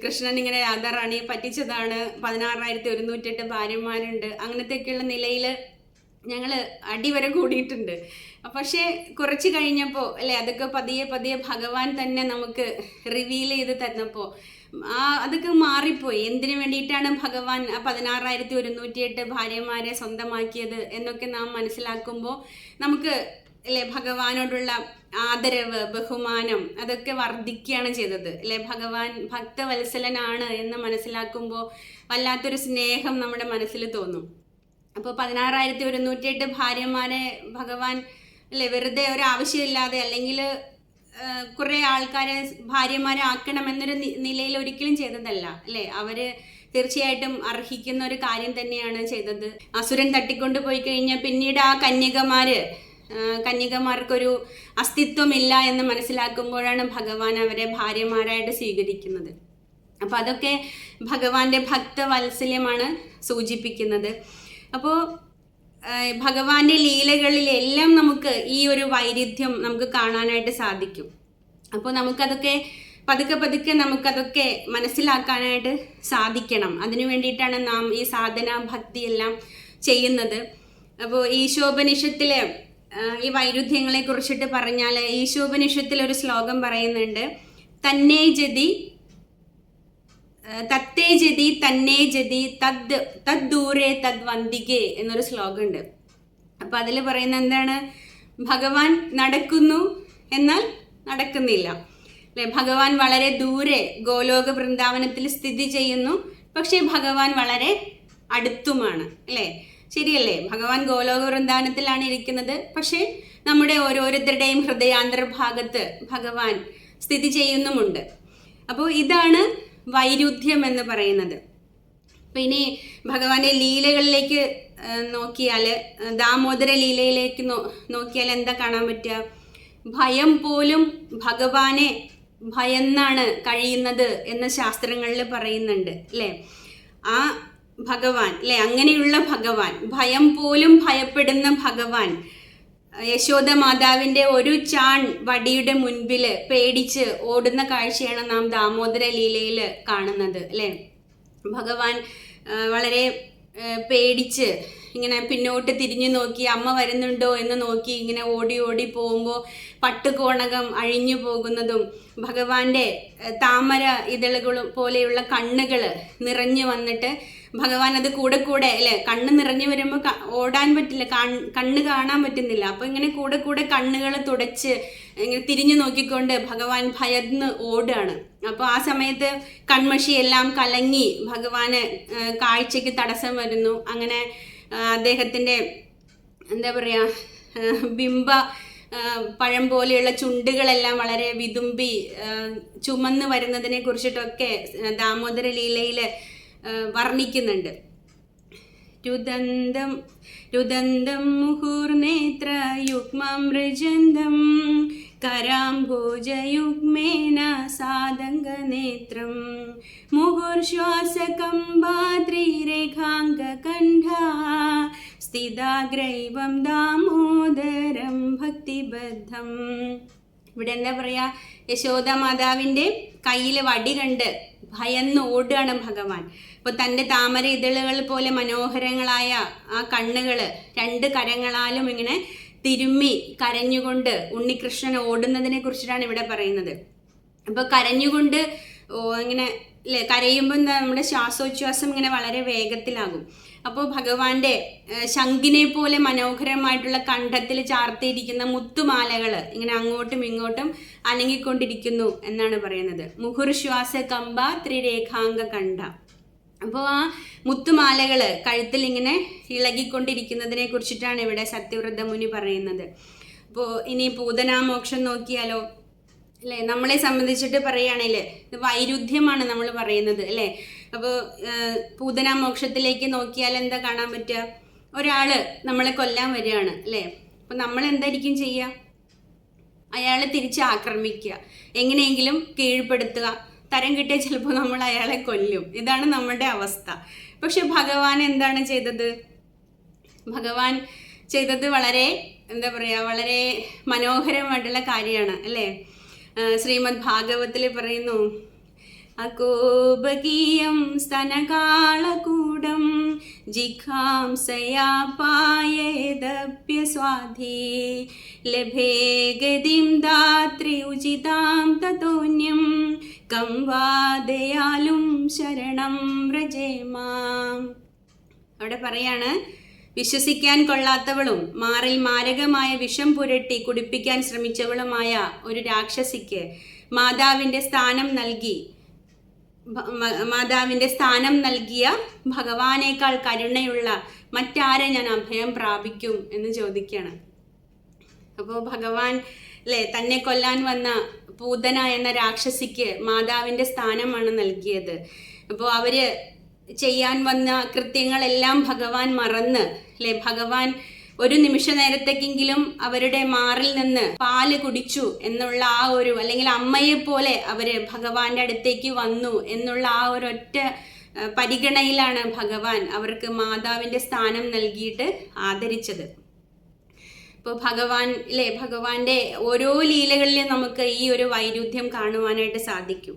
കൃഷ്ണൻ ഇങ്ങനെ രാധാറാണിയെ പറ്റിച്ചതാണ്, 16,108 ഭാര്യമാരുണ്ട്, അങ്ങനത്തെയൊക്കെയുള്ള നിലയിൽ ഞങ്ങൾ അടിവരെ കൂടിയിട്ടുണ്ട്. പക്ഷേ കുറച്ച് കഴിഞ്ഞപ്പോൾ, അല്ലേ, അതൊക്കെ പതിയെ പതിയെ ഭഗവാൻ തന്നെ നമുക്ക് റിവീൽ ചെയ്ത് തന്നപ്പോൾ അതൊക്കെ മാറിപ്പോയി. എന്തിനു വേണ്ടിയിട്ടാണ് ഭഗവാൻ 16,108 ഭാര്യമാരെ സ്വന്തമാക്കിയത് എന്നൊക്കെ നാം മനസ്സിലാക്കുമ്പോൾ നമുക്ക്, അല്ലേ, ഭഗവാനോടുള്ള ആദരവ്, ബഹുമാനം അതൊക്കെ വർദ്ധിക്കുകയാണ് ചെയ്തത്, അല്ലേ? ഭഗവാൻ ഭക്തവത്സലനാണ് എന്ന് മനസ്സിലാക്കുമ്പോൾ വല്ലാത്തൊരു സ്നേഹം നമ്മുടെ മനസ്സിൽ തോന്നും. അപ്പോൾ 16,108 ഭാര്യമാരെ ഭഗവാൻ, അല്ലേ, വെറുതെ ഒരാവശ്യമില്ലാതെ അല്ലെങ്കിൽ കുറേ ആൾക്കാരെ ഭാര്യമാരെ ആക്കണമെന്നൊരു നിലയിൽ ഒരിക്കലും ചെയ്തതല്ല, അല്ലേ? അവര് തീർച്ചയായിട്ടും അർഹിക്കുന്ന ഒരു കാര്യം തന്നെയാണ് ചെയ്തത്. അസുരൻ തട്ടിക്കൊണ്ട് പോയി കഴിഞ്ഞാൽ പിന്നീട് ആ കന്യകമാർക്കൊരു അസ്തിത്വമില്ല എന്ന് മനസ്സിലാക്കുമ്പോഴാണ് ഭഗവാൻ അവരെ ഭാര്യമാരായിട്ട് സ്വീകരിക്കുന്നത്. അപ്പോൾ അതൊക്കെ ഭഗവാന്റെ ഭക്തവാത്സല്യമാണ് സൂചിപ്പിക്കുന്നത്. അപ്പോൾ ഭഗവാന്റെ ലീലകളിലെല്ലാം നമുക്ക് ഈ ഒരു വൈരുദ്ധ്യം നമുക്ക് കാണാനായിട്ട് സാധിക്കും. അപ്പോൾ നമുക്കതൊക്കെ പതുക്കെ പതുക്കെ നമുക്കതൊക്കെ മനസ്സിലാക്കാനായിട്ട് സാധിക്കണം. അതിനു വേണ്ടിയിട്ടാണ് നാം ഈ സാധന ഭക്തിയെല്ലാം ചെയ്യുന്നത്. അപ്പോൾ ഈശോപനിഷത്തിലെ ഈ വൈരുദ്ധ്യങ്ങളെ കുറിച്ചിട്ട് പറഞ്ഞാൽ, ഈശോപനിഷത്തിൽ ഒരു ശ്ലോകം പറയുന്നുണ്ട്, തന്നേ ജതി തത്തേ ജതി തന്നേ ജതി തദ്ദൂരേ തദ്വന്തികേ എന്നൊരു ശ്ലോകമുണ്ട്. അപ്പം അതിൽ പറയുന്ന എന്താണ്? ഭഗവാൻ നടക്കുന്നു എന്നാൽ നടക്കുന്നില്ല, അല്ലെ? ഭഗവാൻ വളരെ ദൂരെ ഗോലോക വൃന്ദാവനത്തിൽ സ്ഥിതി ചെയ്യുന്നു, പക്ഷേ ഭഗവാൻ വളരെ അടുത്തുമാണ്, അല്ലേ? ശരിയല്ലേ? ഭഗവാൻ ഗോലോക വൃന്ദാവനത്തിലാണ് ഇരിക്കുന്നത്, പക്ഷേ നമ്മുടെ ഓരോരുത്തരുടെയും ഹൃദയാന്തർഭാഗത്ത് ഭഗവാൻ സ്ഥിതി ചെയ്യുന്നുമുണ്ട്. അപ്പോൾ ഇതാണ് വൈരുദ്ധ്യം എന്ന് പറയുന്നത്. അപ്പം ഇനി ഭഗവാന്റെ ലീലകളിലേക്ക് നോക്കിയാൽ, ദാമോദര ലീലയിലേക്ക് നോക്കിയാൽ എന്താ കാണാൻ പറ്റുക? ഭയം പോലും ഭഗവാനെ ഭയന്നാണ് കഴിയുന്നത് എന്ന് ശാസ്ത്രങ്ങളിൽ പറയുന്നുണ്ട്, അല്ലേ? ആ ഭഗവാൻ, അല്ലേ, അങ്ങനെയുള്ള ഭഗവാൻ, ഭയം പോലും ഭയപ്പെടുന്ന ഭഗവാൻ യശോദ മാതാവിൻ്റെ ഒരു ചാൺ വടിയുടെ മുൻപിൽ പേടിച്ച് ഓടുന്ന കാഴ്ചയാണ് നാം ദാമോദര ലീലയിൽ കാണുന്നത്, അല്ലേ? ഭഗവാൻ വളരെ പേടിച്ച് ഇങ്ങനെ പിന്നോട്ട് തിരിഞ്ഞു നോക്കി അമ്മ വരുന്നുണ്ടോ എന്ന് നോക്കി ഇങ്ങനെ ഓടി ഓടി പോകുമ്പോൾ പട്ടുകോണകം അഴിഞ്ഞു പോകുന്നതും ഭഗവാന്റെ താമര ഇതളുകളും പോലെയുള്ള കണ്ണുകൾ നിറഞ്ഞു വന്നിട്ട് ഭഗവാൻ അത് കൂടെ കൂടെ, അല്ലേ, കണ്ണ് നിറഞ്ഞു വരുമ്പോൾ ഓടാൻ പറ്റില്ല, കണ്ണ് കാണാൻ പറ്റുന്നില്ല. അപ്പോൾ ഇങ്ങനെ കൂടെ കൂടെ കണ്ണുകൾ തുടച്ച് ഇങ്ങനെ തിരിഞ്ഞു നോക്കിക്കൊണ്ട് ഭഗവാൻ ഭയന്ന് ഓടുകയാണ്. അപ്പോൾ ആ സമയത്ത് കൺമഷിയെല്ലാം കലങ്ങി ഭഗവാന് കാഴ്ചയ്ക്ക് തടസ്സം വരുന്നു. അങ്ങനെ അദ്ദേഹത്തിൻ്റെ എന്താ പറയുക, ബിംബ പഴം പോലെയുള്ള ചുണ്ടുകളെല്ലാം വളരെ വിതുമ്പി ചുമന്ന് വരുന്നതിനെ കുറിച്ചിട്ടൊക്കെ ദാമോദര ലീലയിൽ വർണ്ണിക്കുന്നുണ്ട്. രുദന്തം മുഹുർനേത്ര യുഗ്മം മൃജന്തം കരാംഭോജയുഗ്മേന സാദംഗനേത്രം മുഹുർശ്വാസകംബാത്രിരേഖാംഗകണ്ഠാ സ്ഥിതാഗ്രൈവം ദാമോദരം ഭക്തിബദ്ധം. ഇവിടെ എന്താ പറയുക? യശോദ മാതാവിൻ്റെ കയ്യിൽ വടി കണ്ട് ഭയന്ന് ഓടുകയാണ് ഭഗവാൻ. അപ്പോൾ തൻ്റെ താമര ഇതളുകൾ പോലെ മനോഹരങ്ങളായ ആ കണ്ണുകൾ രണ്ട് കരങ്ങളാലും ഇങ്ങനെ തിരുമ്മി കരഞ്ഞുകൊണ്ട് ഉണ്ണികൃഷ്ണൻ ഓടുന്നതിനെ കുറിച്ചിട്ടാണ് ഇവിടെ പറയുന്നത്. അപ്പോൾ കരഞ്ഞുകൊണ്ട് ഇങ്ങനെ, അല്ലേ, കരയുമ്പോൾ എന്താ, നമ്മുടെ ശ്വാസോച്ഛ്വാസം ഇങ്ങനെ വളരെ വേഗത്തിലാകും. അപ്പോൾ ഭഗവാന്റെ ശംഖിനെ പോലെ മനോഹരമായിട്ടുള്ള കണ്ഠത്തിൽ ചാർത്തിയിരിക്കുന്ന മുത്തുമാലകൾ ഇങ്ങനെ അങ്ങോട്ടും ഇങ്ങോട്ടും അനങ്ങിക്കൊണ്ടിരിക്കുന്നു എന്നാണ് പറയുന്നത്. മുഹുർശ്വാസ കമ്പ ത്രിരേഖാംഗ കണ്ഠ. അപ്പോൾ ആ മുത്തുമാലകൾ കഴുത്തിൽ ഇങ്ങനെ ഇളകിക്കൊണ്ടിരിക്കുന്നതിനെ കുറിച്ചിട്ടാണ് ഇവിടെ സത്യവ്രത മുനി പറയുന്നത്. അപ്പോൾ ഇനി പൂതനാമോക്ഷം നോക്കിയാലോ, അല്ലേ? നമ്മളെ സംബന്ധിച്ചിട്ട് പറയുകയാണെങ്കിൽ ഇത് വൈരുദ്ധ്യമാണ് നമ്മൾ പറയുന്നത്, അല്ലേ? അപ്പോൾ പൂതനാമോക്ഷത്തിലേക്ക് നോക്കിയാൽ എന്താ കാണാൻ പറ്റുക? ഒരാൾ നമ്മളെ കൊല്ലാൻ വരികയാണ്, അല്ലേ? അപ്പോൾ നമ്മൾ എന്തായിരിക്കും ചെയ്യുക? അയാളെ തിരിച്ച് ആക്രമിക്കുക, എങ്ങനെയെങ്കിലും കീഴ്പ്പെടുത്തുക. തരം കിട്ടിയാൽ ചിലപ്പോൾ നമ്മൾ അയാളെ കൊല്ലും. ഇതാണ് നമ്മുടെ അവസ്ഥ. പക്ഷെ ഭഗവാൻ എന്താണ് ചെയ്തത്? ഭഗവാൻ ചെയ്തത് വളരെ എന്താ പറയുക, വളരെ മനോഹരമായിട്ടുള്ള കാര്യമാണ്, അല്ലേ? ശ്രീമദ് ഭാഗവത്തിൽ പറയുന്നു, അകോപകീയം സ്തനകാളകൂടം ജിഘാംസയാ പായേദപ്യസ്വാധി ലഭേ ഗതിം ധാത്രി ഉചിതാം തതോന്യം കം വാ ദയാലും ശരണം വ്രജേമാം. അവിടെ പറയാണ്, വിശ്വസിക്കാൻ കൊള്ളാത്തവളും മാറിൽ മാരകമായ വിഷം പുരട്ടി കുടിപ്പിക്കാൻ ശ്രമിച്ചവളുമായ ഒരു രാക്ഷസിക്ക് മാതാവിൻ്റെ സ്ഥാനം നൽകിയ ഭഗവാനേക്കാൾ കരുണയുള്ള മറ്റാരെ ഞാൻ അഭയം പ്രാപിക്കും എന്ന് ചോദിക്കുകയാണ്. അപ്പോൾ ഭഗവാൻ, അല്ലേ, തന്നെ കൊല്ലാൻ വന്ന പൂതന എന്ന രാക്ഷസിക്ക് മാതാവിൻ്റെ സ്ഥാനമാണ് നൽകിയത്. അപ്പോൾ അവര് ചെയ്യാൻ വന്ന കൃത്യങ്ങളെല്ലാം ഭഗവാൻ മറന്ന്, അല്ലേ, ഭഗവാൻ ഒരു നിമിഷ നേരത്തേക്കെങ്കിലും അവരുടെ മാറിൽ നിന്ന് പാല് കുടിച്ചു എന്നുള്ള ആ ഒരു, അല്ലെങ്കിൽ അമ്മയെ പോലെ അവര് ഭഗവാന്റെ അടുത്തേക്ക് വന്നു എന്നുള്ള ആ ഒരൊറ്റ പരിഗണയിലാണ് ഭഗവാൻ അവർക്ക് മാതാവിൻ്റെ സ്ഥാനം നൽകിയിട്ട് ആദരിച്ചത്. ഇപ്പോൾ ഭഗവാന്റെ ഓരോ ലീലകളിലും നമുക്ക് ഈ ഒരു വൈരുദ്ധ്യം കാണുവാനായിട്ട് സാധിക്കും.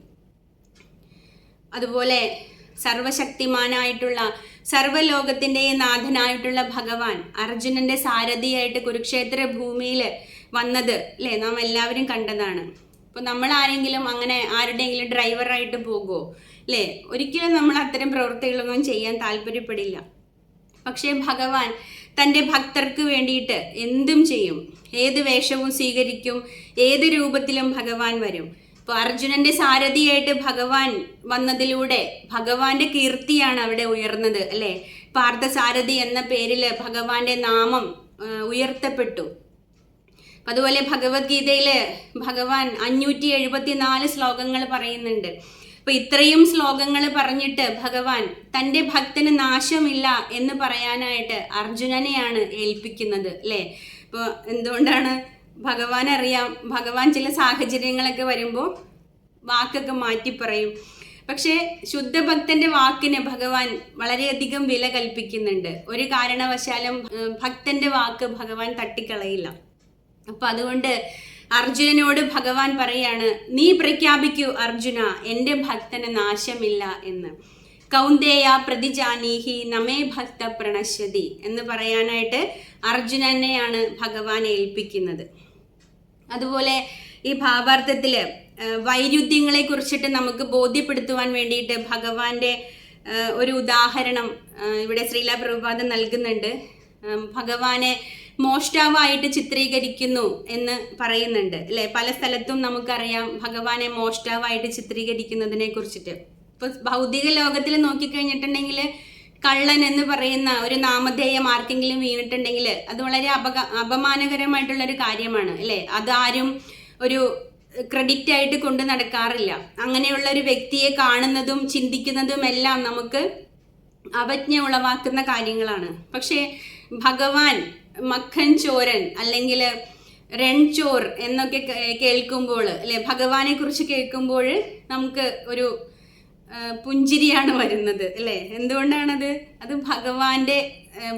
അതുപോലെ സർവശക്തിമാനായിട്ടുള്ള സർവ്വലോകത്തിൻ്റെയും നാഥനായിട്ടുള്ള ഭഗവാൻ അർജുനന്റെ സാരഥിയായിട്ട് കുരുക്ഷേത്ര ഭൂമിയിൽ വന്നത് നാം എല്ലാവരും കണ്ടതാണ്. ഇപ്പോൾ നമ്മൾ ആരെങ്കിലും അങ്ങനെ ആരുടെയെങ്കിലും ഡ്രൈവറായിട്ട് പോകുമോ? ഒരിക്കലും നമ്മൾ അത്തരം പ്രവൃത്തികളൊന്നും ചെയ്യാൻ താല്പര്യപ്പെടില്ല. പക്ഷേ ഭഗവാൻ തൻ്റെ ഭക്തർക്ക് വേണ്ടിയിട്ട് എന്തും ചെയ്യും, ഏത് വേഷവും സ്വീകരിക്കും, ഏത് രൂപത്തിലും ഭഗവാൻ വരും. ഇപ്പോൾ അർജുനന്റെ സാരഥിയായിട്ട് ഭഗവാൻ വന്നതിലൂടെ ഭഗവാന്റെ കീർത്തിയാണ് അവിടെ ഉയർന്നത്. പാർത്ഥസാരഥി എന്ന പേരിൽ ഭഗവാന്റെ നാമം ഉയർത്തപ്പെട്ടു. അതുപോലെ ഭഗവത്ഗീതയിൽ ഭഗവാൻ 574 ശ്ലോകങ്ങൾ പറയുന്നുണ്ട്. അപ്പൊ ഇത്രയും ശ്ലോകങ്ങൾ പറഞ്ഞിട്ട് ഭഗവാൻ തൻ്റെ ഭക്തന് നാശമില്ല എന്ന് പറയാനായിട്ട് അർജുനനെയാണ് ഏൽപ്പിക്കുന്നത്. ഇപ്പോൾ എന്തുകൊണ്ടാണ്? ഭഗവാൻ അറിയാം, ഭഗവാൻ ചില സാഹചര്യങ്ങളൊക്കെ വരുമ്പോൾ വാക്കൊക്കെ മാറ്റി പറയും. പക്ഷേ ശുദ്ധഭക്തന്റെ വാക്കിന് ഭഗവാൻ വളരെയധികം വില കൽപ്പിക്കുന്നുണ്ട്. ഒരു കാരണവശാലും ഭക്തന്റെ വാക്ക് ഭഗവാൻ തട്ടിക്കളയില്ല. അപ്പൊ അതുകൊണ്ട് അർജുനനോട് ഭഗവാൻ പറയാണ്, നീ പ്രഖ്യാപിക്കൂ അർജുന, എൻ്റെ ഭക്തന് നാശമില്ല എന്ന്. കൗന്ദേയ പ്രതിജാനീഹി നമേ ഭക്ത പ്രണശ്യതി എന്ന് പറയാനായിട്ട് അർജുനനെയാണ് ഭഗവാൻ ഏൽപ്പിക്കുന്നത്. അതുപോലെ ഈ ഭാവാർത്ഥത്തില് വൈരുദ്ധ്യങ്ങളെ കുറിച്ചിട്ട് നമുക്ക് ബോധ്യപ്പെടുത്തുവാൻ വേണ്ടിയിട്ട് ഭഗവാന്റെ ഒരു ഉദാഹരണം ഇവിടെ ശ്രീല പ്രഭുപാദ നൽകുന്നുണ്ട്. ഭഗവാനെ മോഷ്ടാവായിട്ട് ചിത്രീകരിക്കുന്നു എന്ന് പറയുന്നുണ്ട്. പല സ്ഥലത്തും നമുക്കറിയാം ഭഗവാനെ മോഷ്ടാവായിട്ട് ചിത്രീകരിക്കുന്നതിനെ കുറിച്ചിട്ട്. ഇപ്പൊ ഭൗതിക ലോകത്തിൽ നോക്കിക്കഴിഞ്ഞിട്ടുണ്ടെങ്കിൽ കള്ളൻ എന്ന് പറയുന്ന ഒരു നാമധേയം ആർക്കെങ്കിലും വീണിട്ടുണ്ടെങ്കിൽ അത് വളരെ അപമാനകരമായിട്ടുള്ള ഒരു കാര്യമാണ്. അതാരും ഒരു ക്രെഡിറ്റ് ആയിട്ട് കൊണ്ട് നടക്കാറില്ല. അങ്ങനെയുള്ള ഒരു വ്യക്തിയെ കാണുന്നതും ചിന്തിക്കുന്നതും എല്ലാം നമുക്ക് അവജ്ഞ ഉളവാക്കുന്ന കാര്യങ്ങളാണ്. പക്ഷേ ഭഗവാൻ മഖൻ ചോരൻ അല്ലെങ്കിൽ രൺചോർ എന്നൊക്കെ കേൾക്കുമ്പോൾ ഭഗവാനെ കുറിച്ച് കേൾക്കുമ്പോൾ നമുക്ക് ഒരു പുഞ്ചിരിയാണ് വരുന്നത്. എന്തുകൊണ്ടാണത്? അത്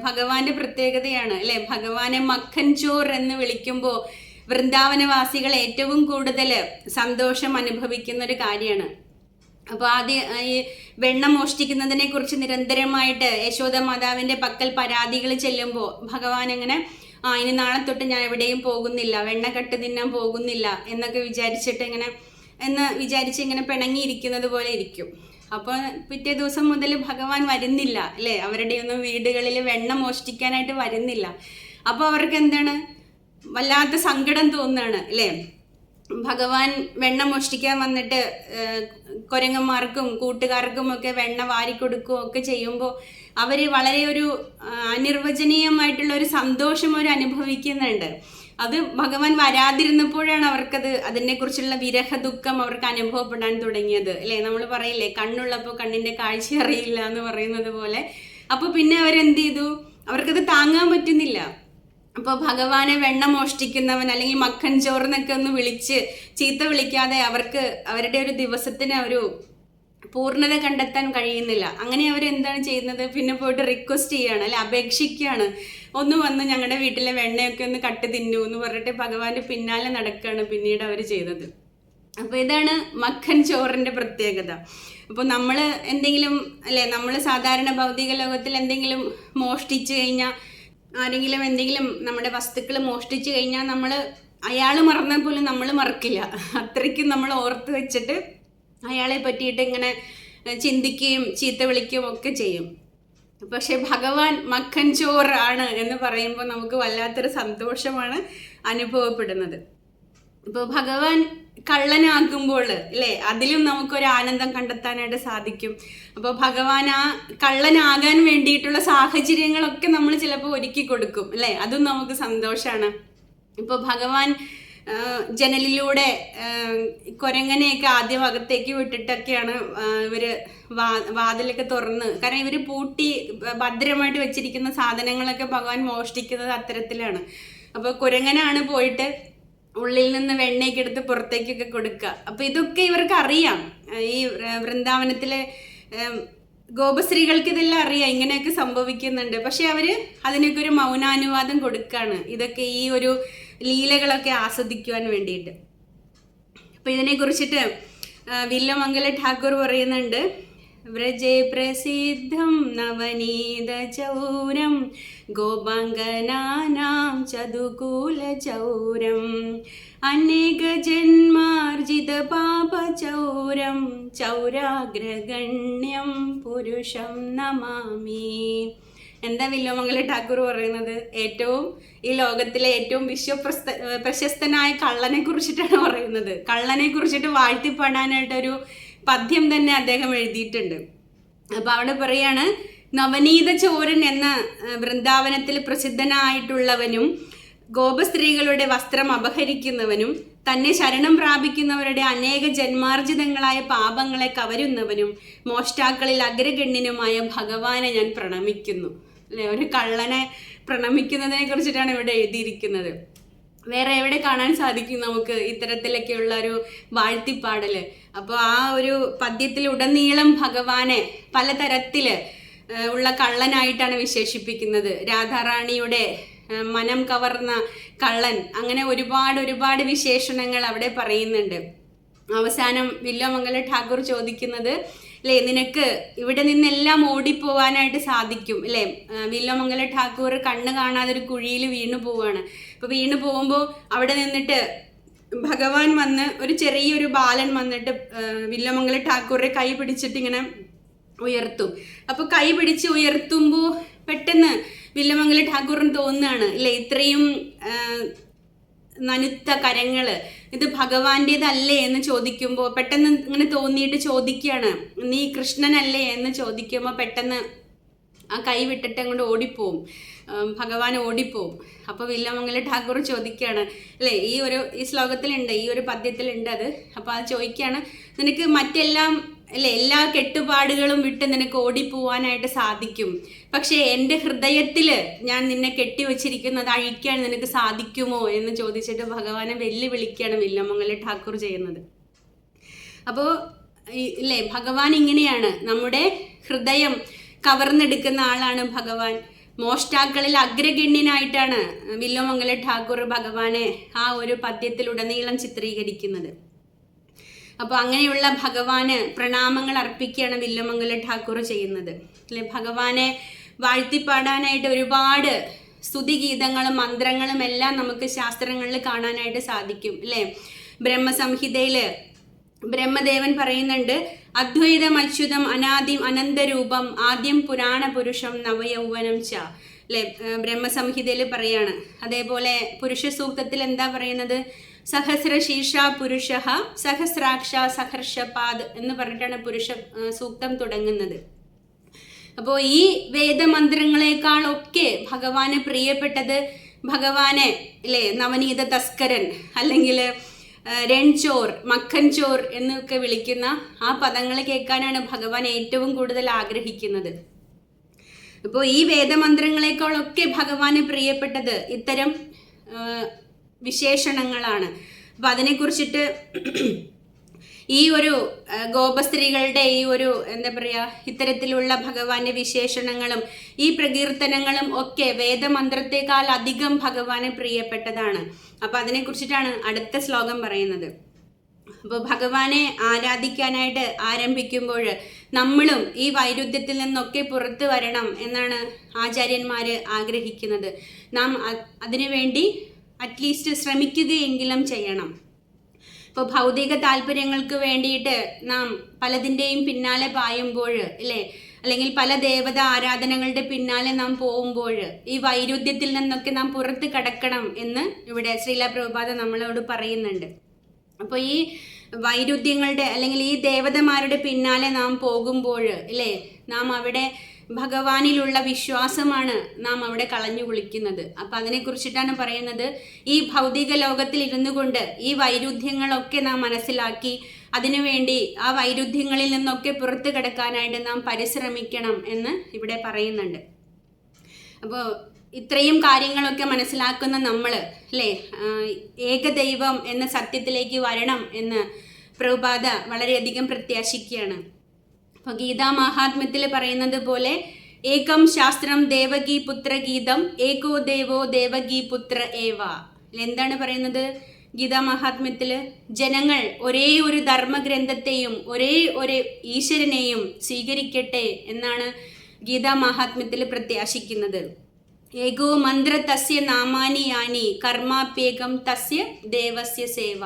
ഭഗവാന്റെ പ്രത്യേകതയാണ്. ഭഗവാനെ മഖൻ ചോർ എന്ന് വിളിക്കുമ്പോൾ വൃന്ദാവനവാസികൾ ഏറ്റവും കൂടുതൽ സന്തോഷം അനുഭവിക്കുന്ന ഒരു കാര്യമാണ്. അപ്പോൾ ഈ വെണ്ണ മോഷ്ടിക്കുന്നതിനെ കുറിച്ച് നിരന്തരമായിട്ട് യശോദ മാതാവിന്റെ പക്കൽ പരാതികൾ ചെല്ലുമ്പോൾ ഭഗവാൻ ഇങ്ങനെ ഇനി നാളെ തൊട്ട് ഞാൻ എവിടെയും പോകുന്നില്ല, വെണ്ണക്കെട്ട് തിന്നാൻ പോകുന്നില്ല എന്നൊക്കെ വിചാരിച്ച് ഇങ്ങനെ പിണങ്ങിയിരിക്കുന്നത് പോലെ ഇരിക്കും. അപ്പോൾ പിറ്റേ ദിവസം മുതൽ ഭഗവാൻ വരുന്നില്ല. അവരുടെയൊന്നും വീടുകളിൽ വെണ്ണ മോഷ്ടിക്കാനായിട്ട് വരുന്നില്ല. അപ്പോൾ അവർക്ക് എന്താണ്, വല്ലാത്ത സങ്കടം തോന്നുകയാണ്. ഭഗവാൻ വെണ്ണ മോഷ്ടിക്കാൻ വന്നിട്ട് കുരങ്ങന്മാർക്കും കൂട്ടുകാർക്കും ഒക്കെ വെണ്ണ വാരിക്കൊടുക്കുകയും ഒക്കെ ചെയ്യുമ്പോൾ അവർ വളരെ ഒരു അനിർവചനീയമായിട്ടുള്ള ഒരു സന്തോഷം അവർ അനുഭവിക്കുന്നുണ്ട്. അത് ഭഗവാൻ വരാതിരുന്നപ്പോഴാണ് അതിനെക്കുറിച്ചുള്ള വിരഹ ദുഃഖം അവർക്ക് അനുഭവപ്പെടാൻ തുടങ്ങിയത്. നമ്മൾ പറയില്ലേ, കണ്ണുള്ളപ്പോൾ കണ്ണിന്റെ കാഴ്ച അറിയില്ല എന്ന് പറയുന്നത് പോലെ. അപ്പോൾ പിന്നെ അവരെന്ത് ചെയ്തു? അവർക്കത് താങ്ങാൻ പറ്റുന്നില്ല. അപ്പോൾ ഭഗവാനെ വെണ്ണ മോഷ്ടിക്കുന്നവൻ അല്ലെങ്കിൽ മഖൻ ചോറിനൊക്കെ ഒന്ന് വിളിച്ച് ചീത്ത വിളിക്കാതെ അവർക്ക് അവരുടെ ഒരു ദിവസത്തിന് ഒരു പൂർണ്ണത കണ്ടെത്താൻ കഴിയുന്നില്ല. അങ്ങനെ അവരെന്താണ് ചെയ്യുന്നത്? പിന്നെ പോയിട്ട് റിക്വസ്റ്റ് ചെയ്യാണ്, അപേക്ഷിക്കുകയാണ്, ഒന്ന് വന്ന് ഞങ്ങളുടെ വീട്ടിലെ വെണ്ണയൊക്കെ ഒന്ന് കട്ട് തിന്നു എന്ന് പറഞ്ഞിട്ട് ഭഗവാന്റെ പിന്നാലെ നടക്കുകയാണ് പിന്നീട് അവർ ചെയ്തത്. അപ്പോൾ ഇതാണ് മഖൻ ചോറിന്റെ പ്രത്യേകത. അപ്പോൾ നമ്മൾ എന്തെങ്കിലും നമ്മൾ സാധാരണ ഭൗതിക ലോകത്തിൽ എന്തെങ്കിലും മോഷ്ടിച്ചു കഴിഞ്ഞാൽ, ആരെങ്കിലും എന്തെങ്കിലും നമ്മുടെ വസ്തുക്കൾ മോഷ്ടിച്ചു കഴിഞ്ഞാൽ അയാൾ മറന്നാൽ പോലും നമ്മൾ മറക്കില്ല. അത്രയ്ക്കും നമ്മൾ ഓർത്ത് വെച്ചിട്ട് അയാളെ പറ്റിയിട്ട് ഇങ്ങനെ ചിന്തിക്കുകയും ചീത്ത വിളിക്കുകയും ഒക്കെ ചെയ്യും. പക്ഷെ ഭഗവാൻ മഖൻ ചോർ ആണ് എന്ന് പറയുമ്പോൾ നമുക്ക് വല്ലാത്തൊരു സന്തോഷമാണ് അനുഭവപ്പെടുന്നത്. ഇപ്പോൾ ഭഗവാൻ കള്ളനാകുമ്പോൾ അതിലും നമുക്കൊരു ആനന്ദം കണ്ടെത്താനായിട്ട് സാധിക്കും. അപ്പോൾ ഭഗവാൻ ആ കള്ളനാകാൻ വേണ്ടിയിട്ടുള്ള സാഹചര്യങ്ങളൊക്കെ നമ്മൾ ചിലപ്പോൾ ഒരുക്കി കൊടുക്കും. അതും നമുക്ക് സന്തോഷമാണ്. ഇപ്പോൾ ഭഗവാൻ ജനലിലൂടെ കുരങ്ങനെയൊക്കെ ആദ്യം അകത്തേക്ക് വിട്ടിട്ടൊക്കെയാണ് ഇവര് വാതിലൊക്കെ തുറന്ന്, കാരണം ഇവര് പൂട്ടി ഭദ്രമായിട്ട് വെച്ചിരിക്കുന്ന സാധനങ്ങളൊക്കെ ഭഗവാൻ മോഷ്ടിക്കുന്നത് അത്തരത്തിലാണ്. അപ്പോൾ കുരങ്ങനാണ് പോയിട്ട് ഉള്ളിൽ നിന്ന് വെണ്ണയൊക്കെ എടുത്ത് പുറത്തേക്കൊക്കെ കൊടുക്കുക. അപ്പൊ ഇതൊക്കെ ഇവർക്ക് അറിയാം. ഈ വൃന്ദാവനത്തിലെ ഗോപസ്ത്രീകൾക്ക് ഇതെല്ലാം അറിയാം, ഇങ്ങനെയൊക്കെ സംഭവിക്കുന്നുണ്ട്. പക്ഷെ അവര് അതിനൊക്കെ ഒരു മൗനാനുവാദം കൊടുക്കാണ്, ഇതൊക്കെ ഈ ഒരു ലീലകളൊക്കെ ആസ്വദിക്കുവാൻ വേണ്ടിയിട്ട്. അപ്പൊ ഇതിനെ കുറിച്ചിട്ട് വില്വമംഗല ഠാക്കൂർ പറയുന്നുണ്ട്, വ്രജേ പ്രസിദ്ധം നവനീത ചൗരം ഗോപാംഗനാനാം ചതുകൂല ചൗരം അനേക ജന്മാർജിത പാപ ചൗരം ചൗരാഗ്രഗണ്യം പുരുഷം നമാമി. എന്താ വില്വമംഗല ഠാക്കൂർ പറയുന്നത്? ഈ ലോകത്തിലെ ഏറ്റവും പ്രശസ്തനായ കള്ളനെ കുറിച്ചിട്ടാണ് പറയുന്നത്. കള്ളനെ കുറിച്ചിട്ട് വാഴ്ത്തിപ്പാടാനായിട്ടൊരു പദ്യം തന്നെ അദ്ദേഹം എഴുതിയിട്ടുണ്ട്. അപ്പൊ അവിടെ പറയാണ്, നവനീത ചോരൻ എന്ന വൃന്ദാവനത്തിൽ പ്രസിദ്ധനായിട്ടുള്ളവനും ഗോപസ്ത്രീകളുടെ വസ്ത്രം അപഹരിക്കുന്നവനും തന്നെ ശരണം പ്രാപിക്കുന്നവരുടെ അനേക ജന്മാർജിതങ്ങളായ പാപങ്ങളെ കവരുന്നവനും മോഷ്ടാക്കളിൽ അഗ്രഗണ്യനുമായ ഭഗവാനെ ഞാൻ പ്രണമിക്കുന്നു. അല്ലെ, ഒരു കള്ളനെ പ്രണമിക്കുന്നതിനെ കുറിച്ചിട്ടാണ് ഇവിടെ എഴുതിയിരിക്കുന്നത്. വേറെ എവിടെ കാണാൻ സാധിക്കും നമുക്ക് ഇത്തരത്തിലൊക്കെയുള്ള ഒരു വാഴ്ത്തിപ്പാടല്? അപ്പോൾ ആ ഒരു പദ്യത്തിൽ ഉടനീളം ഭഗവാനെ പലതരത്തില് ഉള്ള കള്ളനായിട്ടാണ് വിശേഷിപ്പിക്കുന്നത്. രാധാറാണിയുടെ മനം കവർന്ന കള്ളൻ, അങ്ങനെ ഒരുപാട് വിശേഷണങ്ങൾ അവിടെ പറയുന്നുണ്ട്. അവസാനം വില്വമംഗല ഠാക്കൂർ ചോദിക്കുന്നത്, അല്ലേ, നിനക്ക് ഇവിടെ നിന്നെല്ലാം ഓടിപ്പോവാനായിട്ട് സാധിക്കും അല്ലേ? വില്വമംഗല ഠാക്കൂർ കണ്ണ് കാണാതെ ഒരു കുഴിയിൽ വീണു പോവാണ്. അപ്പൊ വീണു പോകുമ്പോൾ അവിടെ നിന്നിട്ട് ഭഗവാൻ വന്ന്, ഒരു ചെറിയൊരു ബാലൻ വന്നിട്ട് വില്വമംഗല ഠാക്കൂറെ കൈ പിടിച്ചിട്ട് ഇങ്ങനെ ഉയർത്തും. അപ്പൊ കൈ പിടിച്ച് ഉയർത്തുമ്പോൾ പെട്ടെന്ന് വില്വമംഗല ഠാക്കൂറിന് തോന്നുകയാണ്, അല്ലേ, ഇത്രയും നനുത്ത കരങ്ങള് ഇത് ഭഗവാന്റേതല്ലേ എന്ന് ചോദിക്കുമ്പോൾ പെട്ടെന്ന് ഇങ്ങനെ തോന്നിയിട്ട് ചോദിക്കുകയാണ്, നീ കൃഷ്ണനല്ലേ എന്ന് ചോദിക്കുമ്പോൾ പെട്ടെന്ന് ആ കൈ വിട്ടിട്ട് അങ്ങോട്ട് ഓടിപ്പോവും, ഭഗവാൻ ഓടിപ്പോവും. അപ്പോൾ വില്വമംഗല ഠാക്കൂർ ചോദിക്കുകയാണ്, അല്ലേ, ഈ ശ്ലോകത്തിലുണ്ട്, ഈ ഒരു പദ്യത്തിലുണ്ട് അത്. അപ്പോൾ അത് ചോദിക്കുകയാണ്, നിനക്ക് മറ്റെല്ലാം അല്ലേ, എല്ലാ കെട്ടുപാടുകളും വിട്ട് നിനക്ക് ഓടിപ്പോവാനായിട്ട് സാധിക്കും, പക്ഷേ എൻ്റെ ഹൃദയത്തിൽ ഞാൻ നിന്നെ കെട്ടിവെച്ചിരിക്കുന്നത് അഴിക്കാൻ നിനക്ക് സാധിക്കുമോ എന്ന് ചോദിച്ചിട്ട് ഭഗവാനെ വെല്ലുവിളിക്കുകയാണ് വില്വമംഗല ഠാക്കൂർ ചെയ്യുന്നത്. അപ്പോൾ ഇല്ലേ, ഭഗവാൻ ഇങ്ങനെയാണ്, നമ്മുടെ ഹൃദയം കവർന്നെടുക്കുന്ന ആളാണ് ഭഗവാൻ. മോഷ്ടാക്കളിൽ അഗ്രഗണ്യനായിട്ടാണ് വില്വമംഗല ഠാക്കൂർ ഭഗവാനെ ആ ഒരു പദ്യത്തിലുടനീളം ചിത്രീകരിക്കുന്നത്. അപ്പോൾ അങ്ങനെയുള്ള ഭഗവാന് പ്രണാമങ്ങൾ അർപ്പിക്കുകയാണ് വില്വമംഗല ഠാക്കൂർ ചെയ്യുന്നത്. അല്ലെ, ഭഗവാനെ വാഴ്ത്തിപ്പാടാനായിട്ട് ഒരുപാട് സ്തുതിഗീതങ്ങളും മന്ത്രങ്ങളും എല്ലാം നമുക്ക് ശാസ്ത്രങ്ങളിൽ കാണാനായിട്ട് സാധിക്കും. അല്ലേ, ബ്രഹ്മസംഹിതയില് ബ്രഹ്മദേവൻ പറയുന്നുണ്ട്, അദ്വൈതം അച്യുതം അനാദിം അനന്തരൂപം ആദ്യം പുരാണ പുരുഷം നവയൗവനം ച. അല്ലെ, ബ്രഹ്മസംഹിതയിൽ പറയാണ്. അതേപോലെ പുരുഷ സൂക്തത്തിൽ എന്താ പറയുന്നത്? സഹസ്രശീർഷ പുരുഷ സഹസ്രാക്ഷ സഹർഷപാദ് എന്ന് പറഞ്ഞിട്ടാണ് പുരുഷ സൂക്തം തുടങ്ങുന്നത്. അപ്പോൾ ഈ വേദമന്ത്രങ്ങളെക്കാളൊക്കെ ഭഗവാന് പ്രിയപ്പെട്ടത് ഭഗവാനെ അല്ലേ നവനീത തസ്കരൻ അല്ലെങ്കിൽ രൺചോർ, മക്കൻ ചോർ എന്നൊക്കെ വിളിക്കുന്ന ആ പദങ്ങൾ കേൾക്കാനാണ് ഭഗവാൻ ഏറ്റവും കൂടുതൽ ആഗ്രഹിക്കുന്നത്. അപ്പോൾ ഈ വേദമന്ത്രങ്ങളെക്കാളൊക്കെ ഭഗവാന് പ്രിയപ്പെട്ടത് ഇത്തരം വിശേഷണങ്ങളാണ്. അപ്പം അതിനെക്കുറിച്ചിട്ട് ഈ ഒരു ഗോപസ്ത്രീകളുടെ ഈ ഒരു എന്താ പറയുക, ഇത്തരത്തിലുള്ള ഭഗവാന്റെ വിശേഷണങ്ങളും ഈ പ്രകീർത്തനങ്ങളും ഒക്കെ വേദമന്ത്രത്തെക്കാൾ അധികം ഭഗവാന് പ്രിയപ്പെട്ടതാണ്. അപ്പം അതിനെക്കുറിച്ചിട്ടാണ് അടുത്ത ശ്ലോകം പറയുന്നത്. അപ്പോൾ ഭഗവാനെ ആരാധിക്കാനായിട്ട് ആരംഭിക്കുമ്പോൾ നമ്മളും ഈ വൈരുദ്ധ്യത്തിൽ നിന്നൊക്കെ പുറത്തു വരണം എന്നാണ് ആചാര്യന്മാർ ആഗ്രഹിക്കുന്നത്. നാം അതിനുവേണ്ടി അറ്റ്ലീസ്റ്റ് ശ്രമിക്കുകയെങ്കിലും ചെയ്യണം. ഇപ്പോൾ ഭൗതിക താല്പര്യങ്ങൾക്ക് വേണ്ടിയിട്ട് നാം പലതിൻ്റെയും പിന്നാലെ പായുമ്പോൾ അല്ലേ, അല്ലെങ്കിൽ പല ദേവത ആരാധനകളുടെ പിന്നാലെ നാം പോകുമ്പോൾ ഈ വൈരുദ്ധ്യത്തിൽ നിന്നൊക്കെ നാം പുറത്ത് കടക്കണം എന്ന് ഇവിടെ ശ്രീല പ്രഭുപാദ നമ്മളോട് പറയുന്നുണ്ട്. അപ്പോൾ ഈ വൈരുദ്ധ്യങ്ങളുടെ അല്ലെങ്കിൽ ഈ ദേവതമാരുടെ പിന്നാലെ നാം പോകുമ്പോൾ അല്ലേ, നാം അവിടെ ഭഗവാനിലുള്ള വിശ്വാസമാണ് നാം അവിടെ കളഞ്ഞു കുളിക്കുന്നത്. അപ്പം അതിനെക്കുറിച്ചിട്ടാണ് പറയുന്നത്, ഈ ഭൗതിക ലോകത്തിൽ ഇരുന്നു കൊണ്ട് ഈ വൈരുദ്ധ്യങ്ങളൊക്കെ നാം മനസ്സിലാക്കി അതിനുവേണ്ടി ആ വൈരുദ്ധ്യങ്ങളിൽ നിന്നൊക്കെ പുറത്തു കിടക്കാനായിട്ട് നാം പരിശ്രമിക്കണം എന്ന് ഇവിടെ പറയുന്നുണ്ട്. അപ്പോൾ ഇത്രയും കാര്യങ്ങളൊക്കെ മനസ്സിലാക്കുന്ന നമ്മൾ അല്ലേ, ഏകദൈവം എന്ന സത്യത്തിലേക്ക് വരണം എന്ന് പ്രഭുപാദ വളരെയധികം പ്രത്യാശിക്കുകയാണ്. അപ്പോൾ ഗീതാ മഹാത്മ്യത്തിൽ പറയുന്നത് പോലെ ഏകം ശാസ്ത്രം ദേവകി പുത്രഗീതം ഏകോ ദേവോ ദേവകി പുത്ര ഏവ. എന്താണ് പറയുന്നത് ഗീതാ മഹാത്മ്യത്തില്? ജനങ്ങൾ ഒരേ ഒരു ധർമ്മഗ്രന്ഥത്തെയും ഒരേ ഒരു ഈശ്വരനെയും സ്വീകരിക്കട്ടെ എന്നാണ് ഗീതാ മഹാത്മ്യത്തിൽ പ്രത്യാശിക്കുന്നത്. ഏകോ മന്ത്ര തസ്യ നാമാനി യാനി കർമാപ്യേകം തസ്യ ദേവസ്യ സേവ.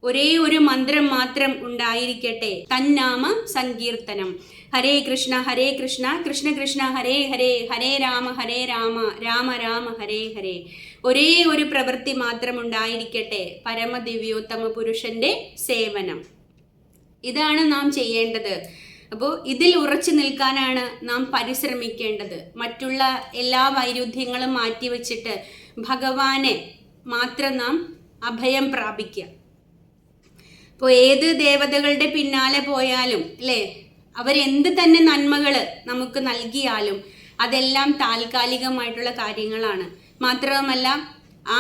ഒരേ ഒരു മന്ത്രം മാത്രം ഉണ്ടായിരിക്കട്ടെ, തന്നാമ സങ്കീർത്തനം. ഹരേ കൃഷ്ണ കൃഷ്ണ കൃഷ്ണ ഹരേ ഹരേ, ഹരേ രാമ രാമ രാമ ഹരേ ഹരേ. ഒരേ ഒരു പ്രവൃത്തി മാത്രം ഉണ്ടായിരിക്കട്ടെ, പരമദിവ്യോത്തമ പുരുഷന്റെ സേവനം. ഇതാണ് നാം ചെയ്യേണ്ടത്. അപ്പോൾ ഇതിൽ ഉറച്ചു നിൽക്കാനാണ് നാം പരിശ്രമിക്കേണ്ടത്. മറ്റുള്ള എല്ലാ വൈരുദ്ധ്യങ്ങളും മാറ്റിവെച്ചിട്ട് ഭഗവാനെ മാത്രം നാം അഭയം പ്രാപിക്കുക. ഇപ്പോൾ ഏത് ദേവതകളുടെ പിന്നാലെ പോയാലും അല്ലേ, അവരെന്ത് തന്നെ നന്മകൾ നമുക്ക് നൽകിയാലും അതെല്ലാം താൽക്കാലികമായിട്ടുള്ള കാര്യങ്ങളാണ്. മാത്രവുമല്ല ആ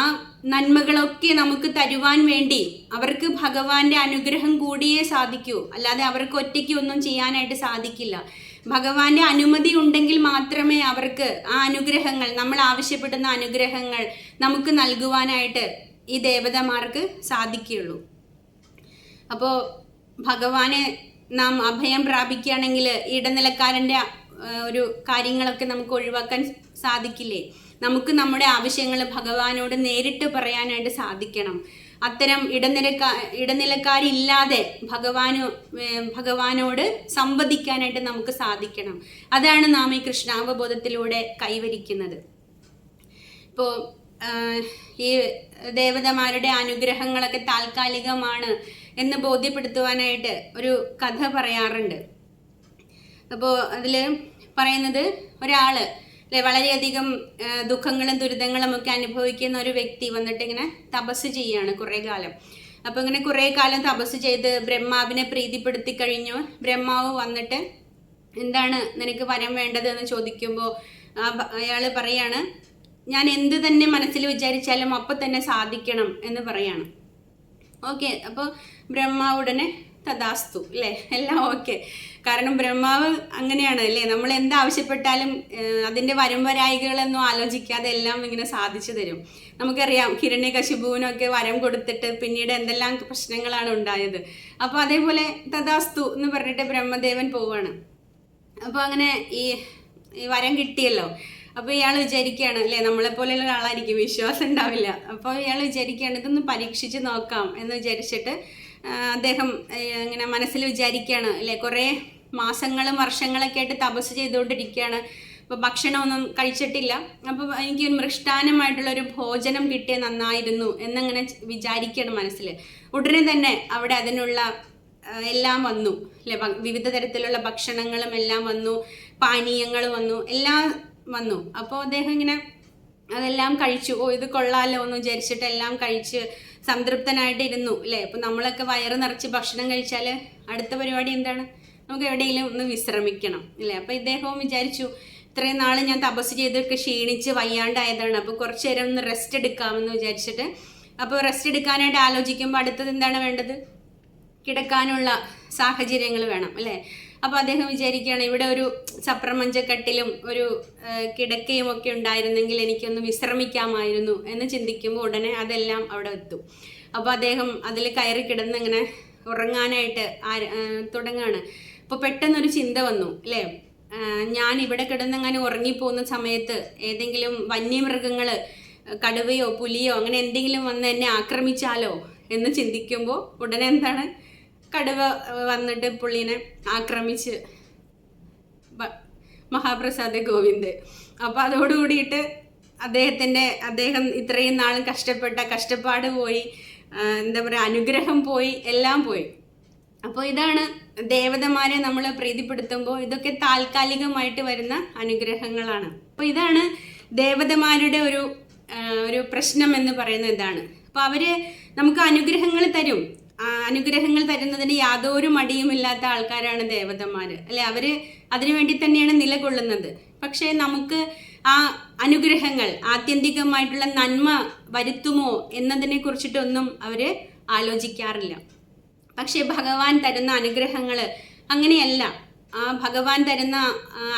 നന്മകളൊക്കെ നമുക്ക് തരുവാൻ വേണ്ടി അവർക്ക് ഭഗവാന്റെ അനുഗ്രഹം കൂടിയേ സാധിക്കൂ, അല്ലാതെ അവർക്ക് ഒറ്റയ്ക്ക് ഒന്നും ചെയ്യാനായിട്ട് സാധിക്കില്ല. ഭഗവാന്റെ അനുമതി ഉണ്ടെങ്കിൽ മാത്രമേ അവർക്ക് ആ അനുഗ്രഹങ്ങൾ, നമ്മൾ ആവശ്യപ്പെടുന്ന അനുഗ്രഹങ്ങൾ നമുക്ക് നൽകുവാനായിട്ട് ഈ ദേവതമാർക്ക് സാധിക്കുകയുള്ളൂ. അപ്പോൾ ഭഗവാനെ നാം അഭയം പ്രാപിക്കുകയാണെങ്കിൽ ഇടനിലക്കാരൻ്റെ ഒരു കാര്യങ്ങളൊക്കെ നമുക്ക് ഒഴിവാക്കാൻ സാധിക്കില്ലേ? നമുക്ക് നമ്മുടെ ആവശ്യങ്ങൾ ഭഗവാനോട് നേരിട്ട് പറയാനായിട്ട് സാധിക്കണം. അത്തരം ഇടനിലക്കാരില്ലാതെ ഭഗവാനോട് സംവദിക്കാനായിട്ട് നമുക്ക് സാധിക്കണം. അതാണ് നാം ഈ കൃഷ്ണാവബോധത്തിലൂടെ കൈവരിക്കുന്നത്. ഇപ്പോൾ ഈ ദേവതമാരുടെ അനുഗ്രഹങ്ങളൊക്കെ താൽക്കാലികമാണ് എന്ന് ബോധ്യപ്പെടുത്തുവാനായിട്ട് ഒരു കഥ പറയാറുണ്ട്. അപ്പോൾ അതിൽ പറയുന്നത്, ഒരാള് വളരെയധികം ദുഃഖങ്ങളും ദുരിതങ്ങളും ഒക്കെ അനുഭവിക്കുന്ന ഒരു വ്യക്തി വന്നിട്ട് ഇങ്ങനെ തപസ് ചെയ്യാണ് കുറേ കാലം. അപ്പോൾ ഇങ്ങനെ കുറേ കാലം തപസ് ചെയ്ത് ബ്രഹ്മാവിനെ പ്രീതിപ്പെടുത്തി കഴിഞ്ഞു. ബ്രഹ്മാവ് വന്നിട്ട് എന്താണ് നിനക്ക് വരം വേണ്ടത് എന്ന് ചോദിക്കുമ്പോൾ അയാൾ പറയാണ്, ഞാൻ എന്ത് തന്നെ മനസ്സിൽ വിചാരിച്ചാലും അപ്പം തന്നെ സാധിക്കണം എന്ന് പറയാണ്. ഓക്കെ, അപ്പോൾ ബ്രഹ്മാവ് ഉടനെ തഥാസ്തു അല്ലേ, എല്ലാം ഓക്കെ. കാരണം ബ്രഹ്മാവ് അങ്ങനെയാണ് അല്ലേ, നമ്മൾ എന്താവശ്യപ്പെട്ടാലും അതിൻ്റെ വരായികളൊന്നും ആലോചിക്കാതെ എല്ലാം ഇങ്ങനെ സാധിച്ചു തരും. നമുക്കറിയാം ഹിരണ്യകശിപുവിനൊക്കെ വരം കൊടുത്തിട്ട് പിന്നീട് എന്തെല്ലാം പ്രശ്നങ്ങളാണ് ഉണ്ടായത്. അപ്പോൾ അതേപോലെ തഥാസ്തു എന്ന് പറഞ്ഞിട്ട് ബ്രഹ്മദേവൻ പോവാണ്. അപ്പോൾ അങ്ങനെ ഈ വരം കിട്ടിയല്ലോ. അപ്പോൾ ഇയാൾ വിചാരിക്കുകയാണ് അല്ലേ, നമ്മളെപ്പോലെയുള്ള ആളായിരിക്കും, വിശ്വാസം ഉണ്ടാവില്ല. അപ്പോൾ ഇയാൾ വിചാരിക്കുകയാണ് ഇതൊന്ന് പരീക്ഷിച്ച് നോക്കാം എന്ന് വിചാരിച്ചിട്ട് അദ്ദേഹം ഇങ്ങനെ മനസ്സിൽ വിചാരിക്കുകയാണ് അല്ലേ, കുറേ മാസങ്ങളും വർഷങ്ങളൊക്കെ ആയിട്ട് തപസ് ചെയ്തുകൊണ്ടിരിക്കുകയാണ്. അപ്പോൾ ഭക്ഷണമൊന്നും കഴിച്ചിട്ടില്ല. അപ്പോൾ എനിക്ക് മൃഷ്ടാനമായിട്ടുള്ളൊരു ഭോജനം കിട്ടിയാൽ നന്നായിരുന്നു എന്നങ്ങനെ വിചാരിക്കുകയാണ് മനസ്സിൽ. ഉടനെ തന്നെ അവിടെ അതിനുള്ള എല്ലാം വന്നു അല്ലേ, വിവിധ തരത്തിലുള്ള ഭക്ഷണങ്ങളും എല്ലാം വന്നു, പാനീയങ്ങൾ വന്നു, എല്ലാം വന്നു. അപ്പോൾ അദ്ദേഹം ഇങ്ങനെ അതെല്ലാം കഴിച്ചു. ഇത് കൊള്ളാലോ എന്ന് വിചാരിച്ചിട്ട് എല്ലാം കഴിച്ച് സംതൃപ്തനായിട്ട് ഇരുന്നു അല്ലേ. അപ്പോൾ നമ്മളൊക്കെ വയറ് നിറച്ച് ഭക്ഷണം കഴിച്ചാൽ അടുത്ത പരിപാടി എന്താണ്, നമുക്ക് എവിടെയെങ്കിലും ഒന്ന് വിശ്രമിക്കണം അല്ലേ. അപ്പോൾ ഇദ്ദേഹവും വിചാരിച്ചു, ഇത്രയും നാൾ ഞാൻ തപസ് ചെയ്തൊക്കെ ക്ഷീണിച്ച് വയ്യാണ്ടായതാണ്, അപ്പോൾ കുറച്ച് നേരം ഒന്ന് റെസ്റ്റ് എടുക്കാമെന്ന് വിചാരിച്ചിട്ട് അപ്പോൾ റെസ്റ്റ് എടുക്കാനായിട്ട് ആലോചിക്കുമ്പോൾ അടുത്തത് എന്താണ് വേണ്ടത്, കിടക്കാനുള്ള സാഹചര്യങ്ങൾ വേണം അല്ലേ. അപ്പോൾ അദ്ദേഹം വിചാരിക്കുകയാണ്, ഇവിടെ ഒരു ചപ്രമഞ്ചക്കട്ടിലും ഒരു കിടക്കയും ഒക്കെ ഉണ്ടായിരുന്നെങ്കിൽ എനിക്കൊന്ന് വിശ്രമിക്കാമായിരുന്നു എന്ന് ചിന്തിക്കുമ്പോൾ ഉടനെ അതെല്ലാം അവിടെ എത്തും. അപ്പോൾ അദ്ദേഹം അതിൽ കയറി കിടന്ന് ഇങ്ങനെ ഉറങ്ങാനായിട്ട് തുടങ്ങാണ്. അപ്പോൾ പെട്ടെന്നൊരു ചിന്ത വന്നു അല്ലേ, ഞാൻ ഇവിടെ കിടന്നങ്ങനെ ഉറങ്ങിപ്പോകുന്ന സമയത്ത് ഏതെങ്കിലും വന്യമൃഗങ്ങൾ, കടുവയോ പുലിയോ അങ്ങനെ എന്തെങ്കിലും വന്ന് എന്നെ ആക്രമിച്ചാലോ എന്ന് ചിന്തിക്കുമ്പോൾ ഉടനെ എന്താണ്, കടുവ വന്നിട്ട് പുള്ളിനെ ആക്രമിച്ച് മഹാപ്രസാദ ഗോവിന്ദ്. അപ്പോൾ അതോടുകൂടിയിട്ട് അദ്ദേഹം ഇത്രയും നാളും കഷ്ടപ്പാട് പോയി, എന്താ പറയുക, അനുഗ്രഹം പോയി, എല്ലാം പോയി. അപ്പോൾ ഇതാണ് ദേവതമാരെ നമ്മൾ പ്രീതിപ്പെടുത്തുമ്പോൾ ഇതൊക്കെ താൽക്കാലികമായിട്ട് വരുന്ന അനുഗ്രഹങ്ങളാണ്. അപ്പോൾ ഇതാണ് ദേവതമാരുടെ ഒരു പ്രശ്നം എന്ന് പറയുന്നത് ഇതാണ്. അപ്പോൾ അവർ നമുക്ക് അനുഗ്രഹങ്ങൾ തരും. അനുഗ്രഹങ്ങൾ തരുന്നതിന് യാതൊരു മടിയുമില്ലാത്ത ആൾക്കാരാണ് ദേവതമാർ അല്ലെ. അവർ അതിനു വേണ്ടി തന്നെയാണ് നിലകൊള്ളുന്നത്. പക്ഷേ നമുക്ക് ആ അനുഗ്രഹങ്ങൾ ആത്യന്തികമായിട്ടുള്ള നന്മ വരുത്തുമോ എന്നതിനെ കുറിച്ചിട്ടൊന്നും അവർ ആലോചിക്കാറില്ല. പക്ഷേ ഭഗവാൻ തരുന്ന അനുഗ്രഹങ്ങൾ അങ്ങനെയല്ല. ആ ഭഗവാൻ തരുന്ന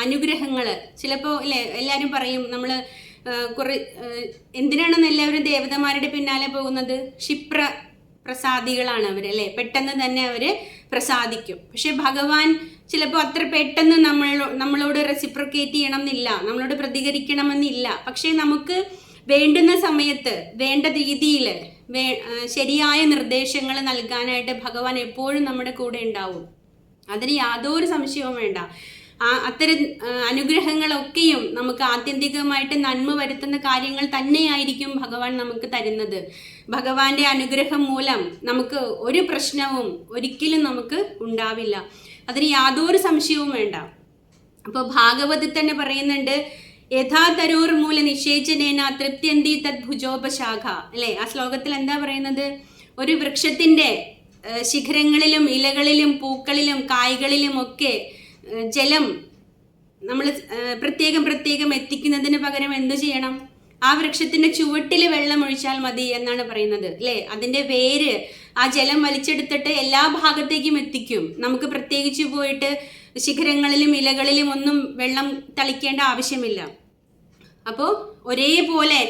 അനുഗ്രഹങ്ങൾ ചിലപ്പോൾ ഇല്ലേ എല്ലാവരും പറയും നമ്മൾ കുറെ എന്തിനാണെന്ന് എല്ലാവരും ദേവതമാരുടെ പിന്നാലെ പോകുന്നത്? പ്രസാദികളാണ് അവർ അല്ലേ, പെട്ടെന്ന് തന്നെ അവർ പ്രസാദിക്കും. പക്ഷെ ഭഗവാൻ ചിലപ്പോൾ അത്ര പെട്ടെന്ന് നമ്മളോട് റെസിപ്രോക്കേറ്റ് ചെയ്യണം എന്നില്ല, നമ്മളോട് പ്രതികരിക്കണമെന്നില്ല. പക്ഷേ നമുക്ക് വേണ്ടുന്ന സമയത്ത് വേണ്ട രീതിയിൽ ശരിയായ നിർദ്ദേശങ്ങൾ നൽകാനായിട്ട് ഭഗവാൻ എപ്പോഴും നമ്മുടെ കൂടെ ഉണ്ടാവും. അതിന് യാതൊരു സംശയവും വേണ്ട. അത്തരം അനുഗ്രഹങ്ങളൊക്കെയും നമുക്ക് ആത്യന്തികമായിട്ട് നന്മ വരുത്തുന്ന കാര്യങ്ങൾ തന്നെയായിരിക്കും ഭഗവാൻ നമുക്ക് തരുന്നത്. ഭഗവാന്റെ അനുഗ്രഹം മൂലം നമുക്ക് ഒരു പ്രശ്നവും ഒരിക്കലും നമുക്ക് ഉണ്ടാവില്ല. അതിന് യാതൊരു സംശയവും വേണ്ട. അപ്പോൾ ഭാഗവതത്തിൽ തന്നെ പറയുന്നുണ്ട്, യഥാ തരൂർ മൂല നിഷേചനേന തൃപ്ത്യന്തി തദ് ഭുജോപശാഖ അല്ലേ. ആ ശ്ലോകത്തിൽ എന്താ പറയുന്നത്? ഒരു വൃക്ഷത്തിന്റെ ശിഖരങ്ങളിലും ഇലകളിലും പൂക്കളിലും കായ്കളിലും ഒക്കെ ജലം നമ്മൾ പ്രത്യേകം എത്തിക്കുന്നതിന് പകരം എന്തു ചെയ്യണം? ആ വൃക്ഷത്തിന്റെ ചുവട്ടിൽ വെള്ളം ഒഴിച്ചാൽ മതി എന്നാണ് പറയുന്നത് അല്ലേ. അതിന്റെ വേര് ആ ജലം വലിച്ചെടുത്തിട്ട് എല്ലാ ഭാഗത്തേക്കും എത്തിക്കും. നമുക്ക് പ്രത്യേകിച്ച് പോയിട്ട് ശിഖരങ്ങളിലും ഇലകളിലും ഒന്നും വെള്ളം തളിക്കേണ്ട ആവശ്യമില്ല. അപ്പോൾ ഒരേപോലെ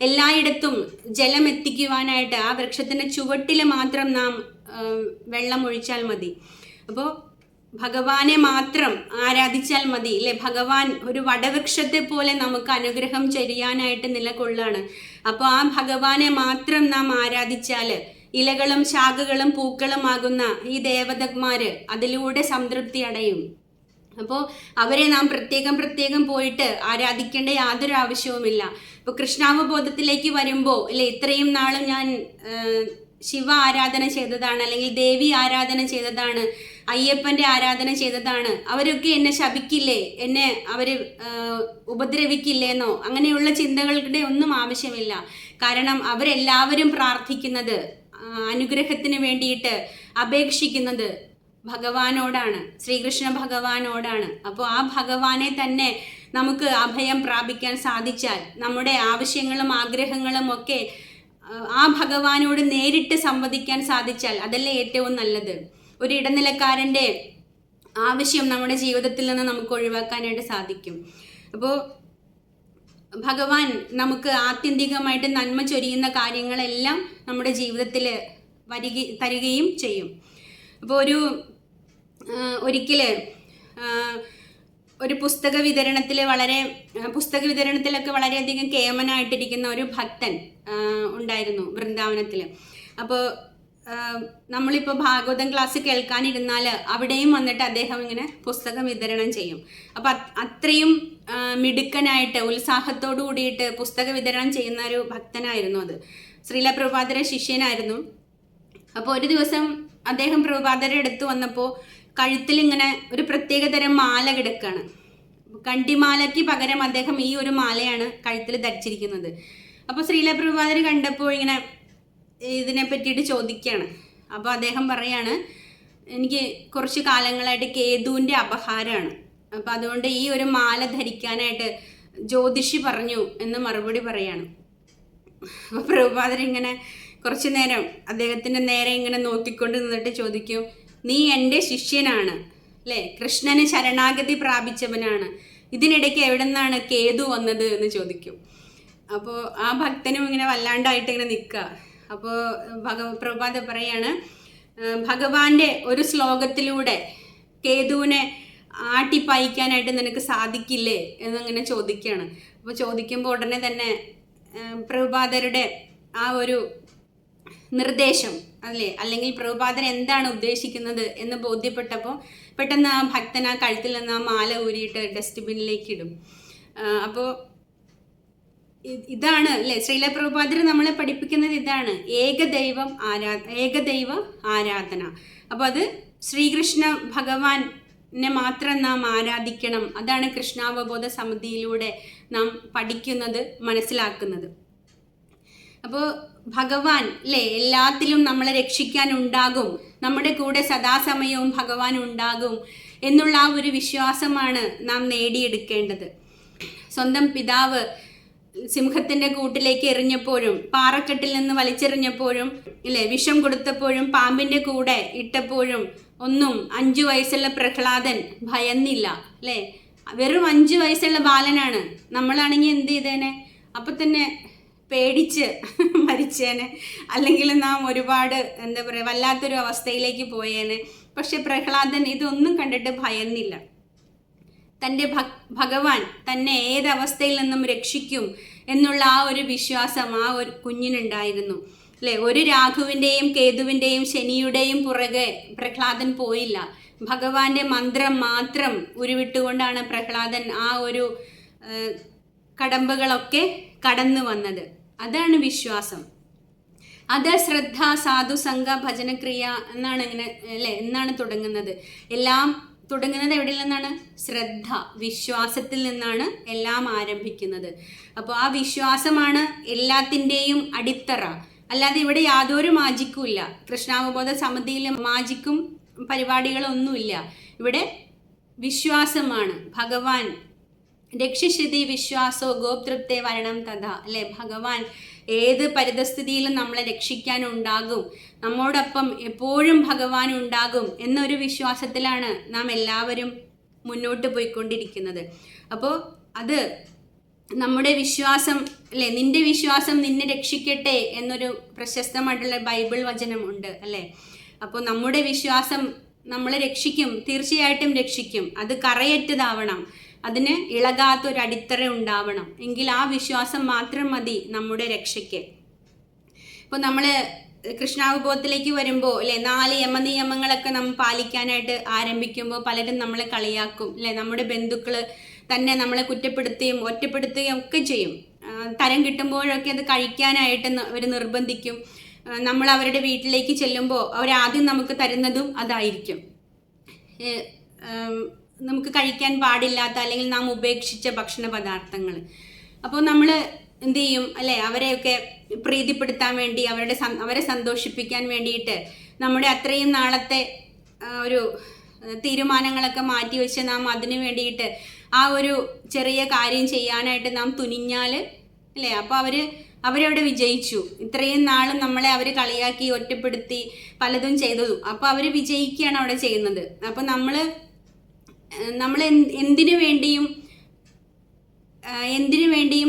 എല്ലായിടത്തും ജലം എത്തിക്കുവാനായിട്ട് ആ വൃക്ഷത്തിന്റെ ചുവട്ടിൽ മാത്രം നാം വെള്ളം ഒഴിച്ചാൽ മതി. അപ്പോൾ ഭഗവാനെ മാത്രം ആരാധിച്ചാൽ മതി അല്ലെ. ഭഗവാൻ ഒരു വടവൃക്ഷത്തെ പോലെ നമുക്ക് അനുഗ്രഹം ചെയ്യാനായിട്ട് നിലകൊള്ളാണ്. അപ്പോൾ ആ ഭഗവാനെ മാത്രം നാം ആരാധിച്ചാൽ ഇലകളും ശാഖകളും പൂക്കളും ആകുന്ന ഈ ദേവതന്മാര് അതിലൂടെ സംതൃപ്തി അടയും. അപ്പോൾ അവരെ നാം പ്രത്യേകം പോയിട്ട് ആരാധിക്കേണ്ട യാതൊരു ആവശ്യവുമില്ല. ഇപ്പോൾ കൃഷ്ണാവബോധത്തിലേക്ക് വരുമ്പോൾ അല്ലെ, ഇത്രയും നാളും ഞാൻ ശിവ ആരാധന ചെയ്തതാണ്, അല്ലെങ്കിൽ ദേവി ആരാധന ചെയ്തതാണ്, അയ്യപ്പന്റെ ആരാധന ചെയ്തതാണ്, അവരൊക്കെ എന്നെ ശപിക്കില്ലേ, എന്നെ അവർ ഉപദ്രവിക്കില്ലേന്നോ അങ്ങനെയുള്ള ചിന്തകളുടെ ഒന്നും ആവശ്യമില്ല. കാരണം അവരെല്ലാവരും പ്രാർത്ഥിക്കുന്നത്, അനുഗ്രഹത്തിന് വേണ്ടിയിട്ട് അപേക്ഷിക്കുന്നത് ഭഗവാനോടാണ്, ശ്രീകൃഷ്ണ ഭഗവാനോടാണ്. അപ്പോൾ ആ ഭഗവാനെ തന്നെ നമുക്ക് അഭയം പ്രാപിക്കാൻ സാധിച്ചാൽ, നമ്മുടെ ആവശ്യങ്ങളും ആഗ്രഹങ്ങളും ഒക്കെ ആ ഭഗവാനോട് നേരിട്ട് സംവദിക്കാൻ സാധിച്ചാൽ അതല്ലേ ഏറ്റവും നല്ലത്. ഒരു ഇടനിലക്കാരൻ്റെ ആവശ്യം നമ്മുടെ ജീവിതത്തിൽ നിന്ന് നമുക്ക് ഒഴിവാക്കാനായിട്ട് സാധിക്കും. അപ്പോൾ ഭഗവാൻ നമുക്ക് ആത്യന്തികമായിട്ട് നന്മ ചൊരിയുന്ന കാര്യങ്ങളെല്ലാം നമ്മുടെ ജീവിതത്തിൽ തരികയും ചെയ്യും. അപ്പോൾ ഒരിക്കൽ ഒരു പുസ്തക വിതരണത്തിലൊക്കെ വളരെയധികം കേമനായിട്ടിരിക്കുന്ന ഒരു ഭക്തൻ ഉണ്ടായിരുന്നു വൃന്ദാവനത്തിൽ. അപ്പോൾ നമ്മളിപ്പോൾ ഭാഗവതം ക്ലാസ് കേൾക്കാനിരുന്നാൽ അവിടെയും വന്നിട്ട് അദ്ദേഹം ഇങ്ങനെ പുസ്തകം വിതരണം ചെയ്യും. അപ്പം അത്രയും മിടുക്കനായിട്ട് ഉത്സാഹത്തോടു കൂടിയിട്ട് പുസ്തക വിതരണം ചെയ്യുന്ന ഒരു ഭക്തനായിരുന്നു. അത് ശ്രീല പ്രഭുപാദരുടെ ശിഷ്യനായിരുന്നു. അപ്പോൾ ഒരു ദിവസം അദ്ദേഹം പ്രഭുപാദരുടെ അടുത്ത് വന്നപ്പോൾ കഴുത്തിൽ ഇങ്ങനെ ഒരു പ്രത്യേകതരം മാല കിടക്കുകയാണ്. കണ്ടിമാലയ്ക്ക് പകരം അദ്ദേഹം ഈ ഒരു മാലയാണ് കഴുത്തിൽ ധരിച്ചിരിക്കുന്നത്. അപ്പോൾ ശ്രീല പ്രഭുപാദർ കണ്ടപ്പോൾ ഇങ്ങനെ ഇതിനെ പറ്റിയിട്ട് ചോദിക്കുകയാണ്. അപ്പോൾ അദ്ദേഹം പറയാണ്, എനിക്ക് കുറച്ച് കാലങ്ങളായിട്ട് കേതുവിൻ്റെ അപഹാരമാണ്, അപ്പോൾ അതുകൊണ്ട് ഈ ഒരു മാല ധരിക്കാനായിട്ട് ജ്യോതിഷി പറഞ്ഞു എന്ന് മറുപടി പറയാണ്. അപ്പോൾ പ്രഭുപാദർ ഇങ്ങനെ കുറച്ചു നേരം അദ്ദേഹത്തിൻ്റെ നേരെ ഇങ്ങനെ നോക്കിക്കൊണ്ട് നിന്നിട്ട് ചോദിക്കും, നീ എൻ്റെ ശിഷ്യനാണ് അല്ലേ, കൃഷ്ണന് ശരണാഗതി പ്രാപിച്ചവനാണ്, ഇതിനിടയ്ക്ക് എവിടെ നിന്നാണ് കേതു വന്നത് എന്ന് ചോദിക്കും. അപ്പോൾ ആ ഭക്തനും ഇങ്ങനെ വല്ലാണ്ടായിട്ട് ഇങ്ങനെ നിൽക്കുക. അപ്പോൾ പ്രഭുപാദർ പറയാണ്, ഭഗവാന്റെ ഒരു ശ്ലോകത്തിലൂടെ കേതുവിനെ ആട്ടിപ്പായിക്കാനായിട്ട് നിനക്ക് സാധിക്കില്ലേ എന്നിങ്ങനെ ചോദിക്കുകയാണ്. അപ്പോൾ ചോദിക്കുമ്പോൾ ഉടനെ തന്നെ പ്രഭുപാദരുടെ ആ ഒരു നിർദ്ദേശം അല്ലെങ്കിൽ പ്രഭുപാദർ എന്താണ് ഉദ്ദേശിക്കുന്നത് എന്ന് ബോധ്യപ്പെട്ടപ്പോൾ പെട്ടെന്ന് ആ ഭക്തൻ ആ കഴുത്തിൽ നിന്ന് ആ മാല ഊരിയിട്ട് ഡസ്റ്റ്ബിന്നിലേക്ക് ഇടും. അപ്പോൾ ഇതാണ് അല്ലേ ശ്രീല പ്രഭുപാദർ നമ്മളെ പഠിപ്പിക്കുന്നത്, ഇതാണ് ഏകദൈവ ആരാധന. അപ്പോൾ അത് ശ്രീകൃഷ്ണ ഭഗവാനെ മാത്രം നാം ആരാധിക്കണം. അതാണ് കൃഷ്ണാവബോധ സമിതിയിലൂടെ നാം പഠിക്കുന്നത്, മനസ്സിലാക്കുന്നത്. അപ്പോൾ ഭഗവാൻ അല്ലേ എല്ലാത്തിലും നമ്മളെ രക്ഷിക്കാൻ ഉണ്ടാകും, നമ്മുടെ കൂടെ സദാസമയവും ഭഗവാൻ ഉണ്ടാകും എന്നുള്ള ആ ഒരു വിശ്വാസമാണ് നാം നേടിയെടുക്കേണ്ടത്. സ്വന്തം പിതാവ് സിംഹത്തിൻ്റെ കൂട്ടിലേക്ക് എറിഞ്ഞപ്പോഴും പാറക്കെട്ടിൽ നിന്ന് വലിച്ചെറിഞ്ഞപ്പോഴും ഇല്ലേ, വിഷം കൊടുത്തപ്പോഴും പാമ്പിൻ്റെ കൂടെ ഇട്ടപ്പോഴും ഒന്നും 5 വയസ്സുള്ള പ്രഹ്ലാദൻ ഭയന്നില്ല അല്ലേ. വെറും 5 വയസ്സുള്ള ബാലനാണ്. നമ്മളാണെങ്കിൽ എന്ത് ചെയ്തേനെ? അപ്പം തന്നെ പേടിച്ച് മരിച്ചേനെ, അല്ലെങ്കിൽ നാം ഒരുപാട് എന്താ പറയുക വല്ലാത്തൊരു അവസ്ഥയിലേക്ക് പോയേനെ. പക്ഷെ പ്രഹ്ലാദൻ ഇതൊന്നും കണ്ടിട്ട് ഭയന്നില്ല. തൻ്റെ ഭഗവാൻ തന്നെ ഏതവസ്ഥയിൽ നിന്നും രക്ഷിക്കും എന്നുള്ള ആ ഒരു വിശ്വാസം ആ ഒരു കുഞ്ഞിനുണ്ടായിരുന്നു അല്ലേ. ഒരു രാഘുവിൻ്റെയും കേതുവിൻ്റെയും ശനിയുടെയും പുറകെ പ്രഹ്ലാദൻ പോയില്ല. ഭഗവാന്റെ മന്ത്രം മാത്രം ഉരുവിട്ടുകൊണ്ടാണ് പ്രഹ്ലാദൻ ആ ഒരു കടമ്പകളൊക്കെ കടന്നു വന്നത്. അതാണ് വിശ്വാസം. അത് ശ്രദ്ധ സാധു സംഘ ഭജനക്രിയ എന്നാണ് ഇങ്ങനെ അല്ലേ എന്നാണ് തുടങ്ങുന്നത്. എല്ലാം തുടങ്ങുന്നത് എവിടെ നിന്നാണ്? ശ്രദ്ധ, വിശ്വാസത്തിൽ നിന്നാണ് എല്ലാം ആരംഭിക്കുന്നത്. അപ്പോൾ ആ വിശ്വാസമാണ് എല്ലാത്തിൻ്റെയും അടിത്തറ. അല്ലാതെ ഇവിടെ യാതൊരു മാജിക്കും ഇല്ല. കൃഷ്ണാവബോധ സമിതിയിൽ മാജിക്കും പരിപാടികളൊന്നുമില്ല. ഇവിടെ വിശ്വാസമാണ്. ഭഗവാൻ രക്ഷിഷ്യതി വിശ്വാസോ ഗോപ്തൃപ്തേ വരണം തഥാ അല്ലേ. ഭഗവാൻ ഏത് പരിതസ്ഥിതിയിലും നമ്മളെ രക്ഷിക്കാനുണ്ടാകും, നമ്മോടൊപ്പം എപ്പോഴും ഭഗവാൻ ഉണ്ടാകും എന്നൊരു വിശ്വാസത്തിലാണ് നാം എല്ലാവരും മുന്നോട്ട് പോയിക്കൊണ്ടിരിക്കുന്നത്. അപ്പോൾ അത് നമ്മുടെ വിശ്വാസം അല്ലേ. നിന്റെ വിശ്വാസം നിന്നെ രക്ഷിക്കട്ടെ എന്നൊരു പ്രശസ്തമായിട്ടുള്ള ബൈബിൾ വചനം ഉണ്ട് അല്ലേ. അപ്പോൾ നമ്മുടെ വിശ്വാസം നമ്മളെ രക്ഷിക്കും, തീർച്ചയായിട്ടും രക്ഷിക്കും. അത് കറയറ്റതാവണം, അതിന് ഇളകാത്തൊരു അടിത്തറ ഉണ്ടാവണം. എങ്കിൽ ആ വിശ്വാസം മാത്രം മതി നമ്മുടെ രക്ഷയ്ക്ക്. ഇപ്പോൾ നമ്മൾ കൃഷ്ണാവബോധത്തിലേക്ക് വരുമ്പോൾ അല്ലേ 4 യമനിയമങ്ങളൊക്കെ നമ്മൾ പാലിക്കാനായിട്ട് ആരംഭിക്കുമ്പോൾ പലരും നമ്മളെ കളിയാക്കും അല്ലേ. നമ്മുടെ ബന്ധുക്കൾ തന്നെ നമ്മളെ കുറ്റപ്പെടുത്തുകയും ഒറ്റപ്പെടുത്തുകയും ഒക്കെ ചെയ്യും. തരം കിട്ടുമ്പോഴൊക്കെ അത് കഴിക്കാനായിട്ട് അവർ നിർബന്ധിക്കും. നമ്മൾ അവരുടെ വീട്ടിലേക്ക് ചെല്ലുമ്പോൾ അവരാദ്യം നമുക്ക് തരുന്നതും അതായിരിക്കും. നമുക്ക് കഴിക്കാൻ പാടില്ലാത്ത അല്ലെങ്കിൽ നാം ഉപേക്ഷിച്ച ഭക്ഷണ പദാർത്ഥങ്ങൾ. അപ്പോൾ നമ്മൾ എന്ത് ചെയ്യും അല്ലേ, അവരെയൊക്കെ പ്രീതിപ്പെടുത്താൻ വേണ്ടി അവരെ സന്തോഷിപ്പിക്കാൻ വേണ്ടിയിട്ട് നമ്മുടെ അത്രയും നാളത്തെ ഒരു തീരുമാനങ്ങളൊക്കെ മാറ്റിവെച്ച് നാം അതിനു വേണ്ടിയിട്ട് ആ ഒരു ചെറിയ കാര്യം ചെയ്യാനായിട്ട് നാം തുനിഞ്ഞാൽ അല്ലേ, അപ്പോൾ അവരവിടെ വിജയിച്ചു. ഇത്രയും നാളും നമ്മളെ അവർ കളിയാക്കി ഒറ്റപ്പെടുത്തി പലതും ചെയ്തതു. അപ്പോൾ അവർ വിജയിക്കുകയാണ് അവിടെ ചെയ്യുന്നത്. അപ്പോൾ നമ്മൾ എന്തിനു വേണ്ടിയും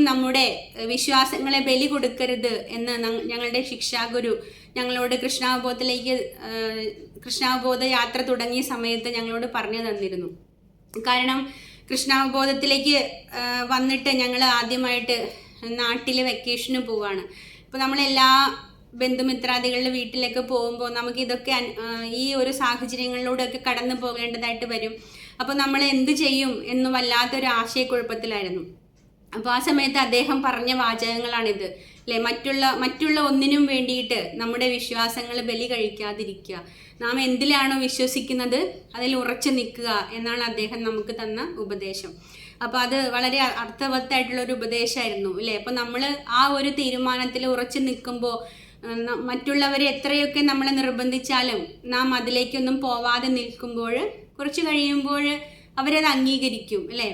നമ്മുടെ വിശ്വാസങ്ങളെ ബലി കൊടുക്കരുത് എന്ന് ഞങ്ങളുടെ ശിക്ഷാഗുരു ഞങ്ങളോട് കൃഷ്ണാവബോധ യാത്ര തുടങ്ങിയ സമയത്ത് ഞങ്ങളോട് പറഞ്ഞു തന്നിരുന്നു. കാരണം കൃഷ്ണാവബോധത്തിലേക്ക് വന്നിട്ട് ഞങ്ങൾ ആദ്യമായിട്ട് നാട്ടിൽ വെക്കേഷന് പോവാണ്. ഇപ്പോൾ നമ്മളെല്ലാ ബന്ധുമിത്രാദികളുടെ വീട്ടിലേക്ക് പോകുമ്പോൾ നമുക്കിതൊക്കെ ഈ ഒരു സാഹചര്യങ്ങളിലൂടെയൊക്കെ കടന്നു പോകേണ്ടതായിട്ട് വരും. അപ്പോൾ നമ്മൾ എന്ത് ചെയ്യും എന്ന് വല്ലാത്തൊരു ആശയക്കുഴപ്പത്തിലായിരുന്നു. അപ്പോൾ ആ സമയത്ത് അദ്ദേഹം പറഞ്ഞ വാചകങ്ങളാണിത് അല്ലേ. മറ്റുള്ള ഒന്നിനും വേണ്ടിയിട്ട് നമ്മുടെ വിശ്വാസങ്ങൾ ബലി കഴിക്കാതിരിക്കുക. നാം എന്തിലാണോ വിശ്വസിക്കുന്നത് അതിൽ ഉറച്ചു നിൽക്കുക എന്നാണ് അദ്ദേഹം നമുക്ക് തന്ന ഉപദേശം. അപ്പോൾ അത് വളരെ അർത്ഥവത്തായിട്ടുള്ളൊരു ഉപദേശമായിരുന്നു അല്ലേ. അപ്പോൾ നമ്മൾ ആ ഒരു തീരുമാനത്തിൽ ഉറച്ചു നിൽക്കുമ്പോൾ മറ്റുള്ളവരെ എത്രയൊക്കെ നമ്മളെ നിർബന്ധിച്ചാലും നാം അതിലേക്കൊന്നും പോവാതെ നിൽക്കുമ്പോൾ കുറച്ച് കഴിയുമ്പോൾ അവരത് അംഗീകരിക്കും അല്ലേ.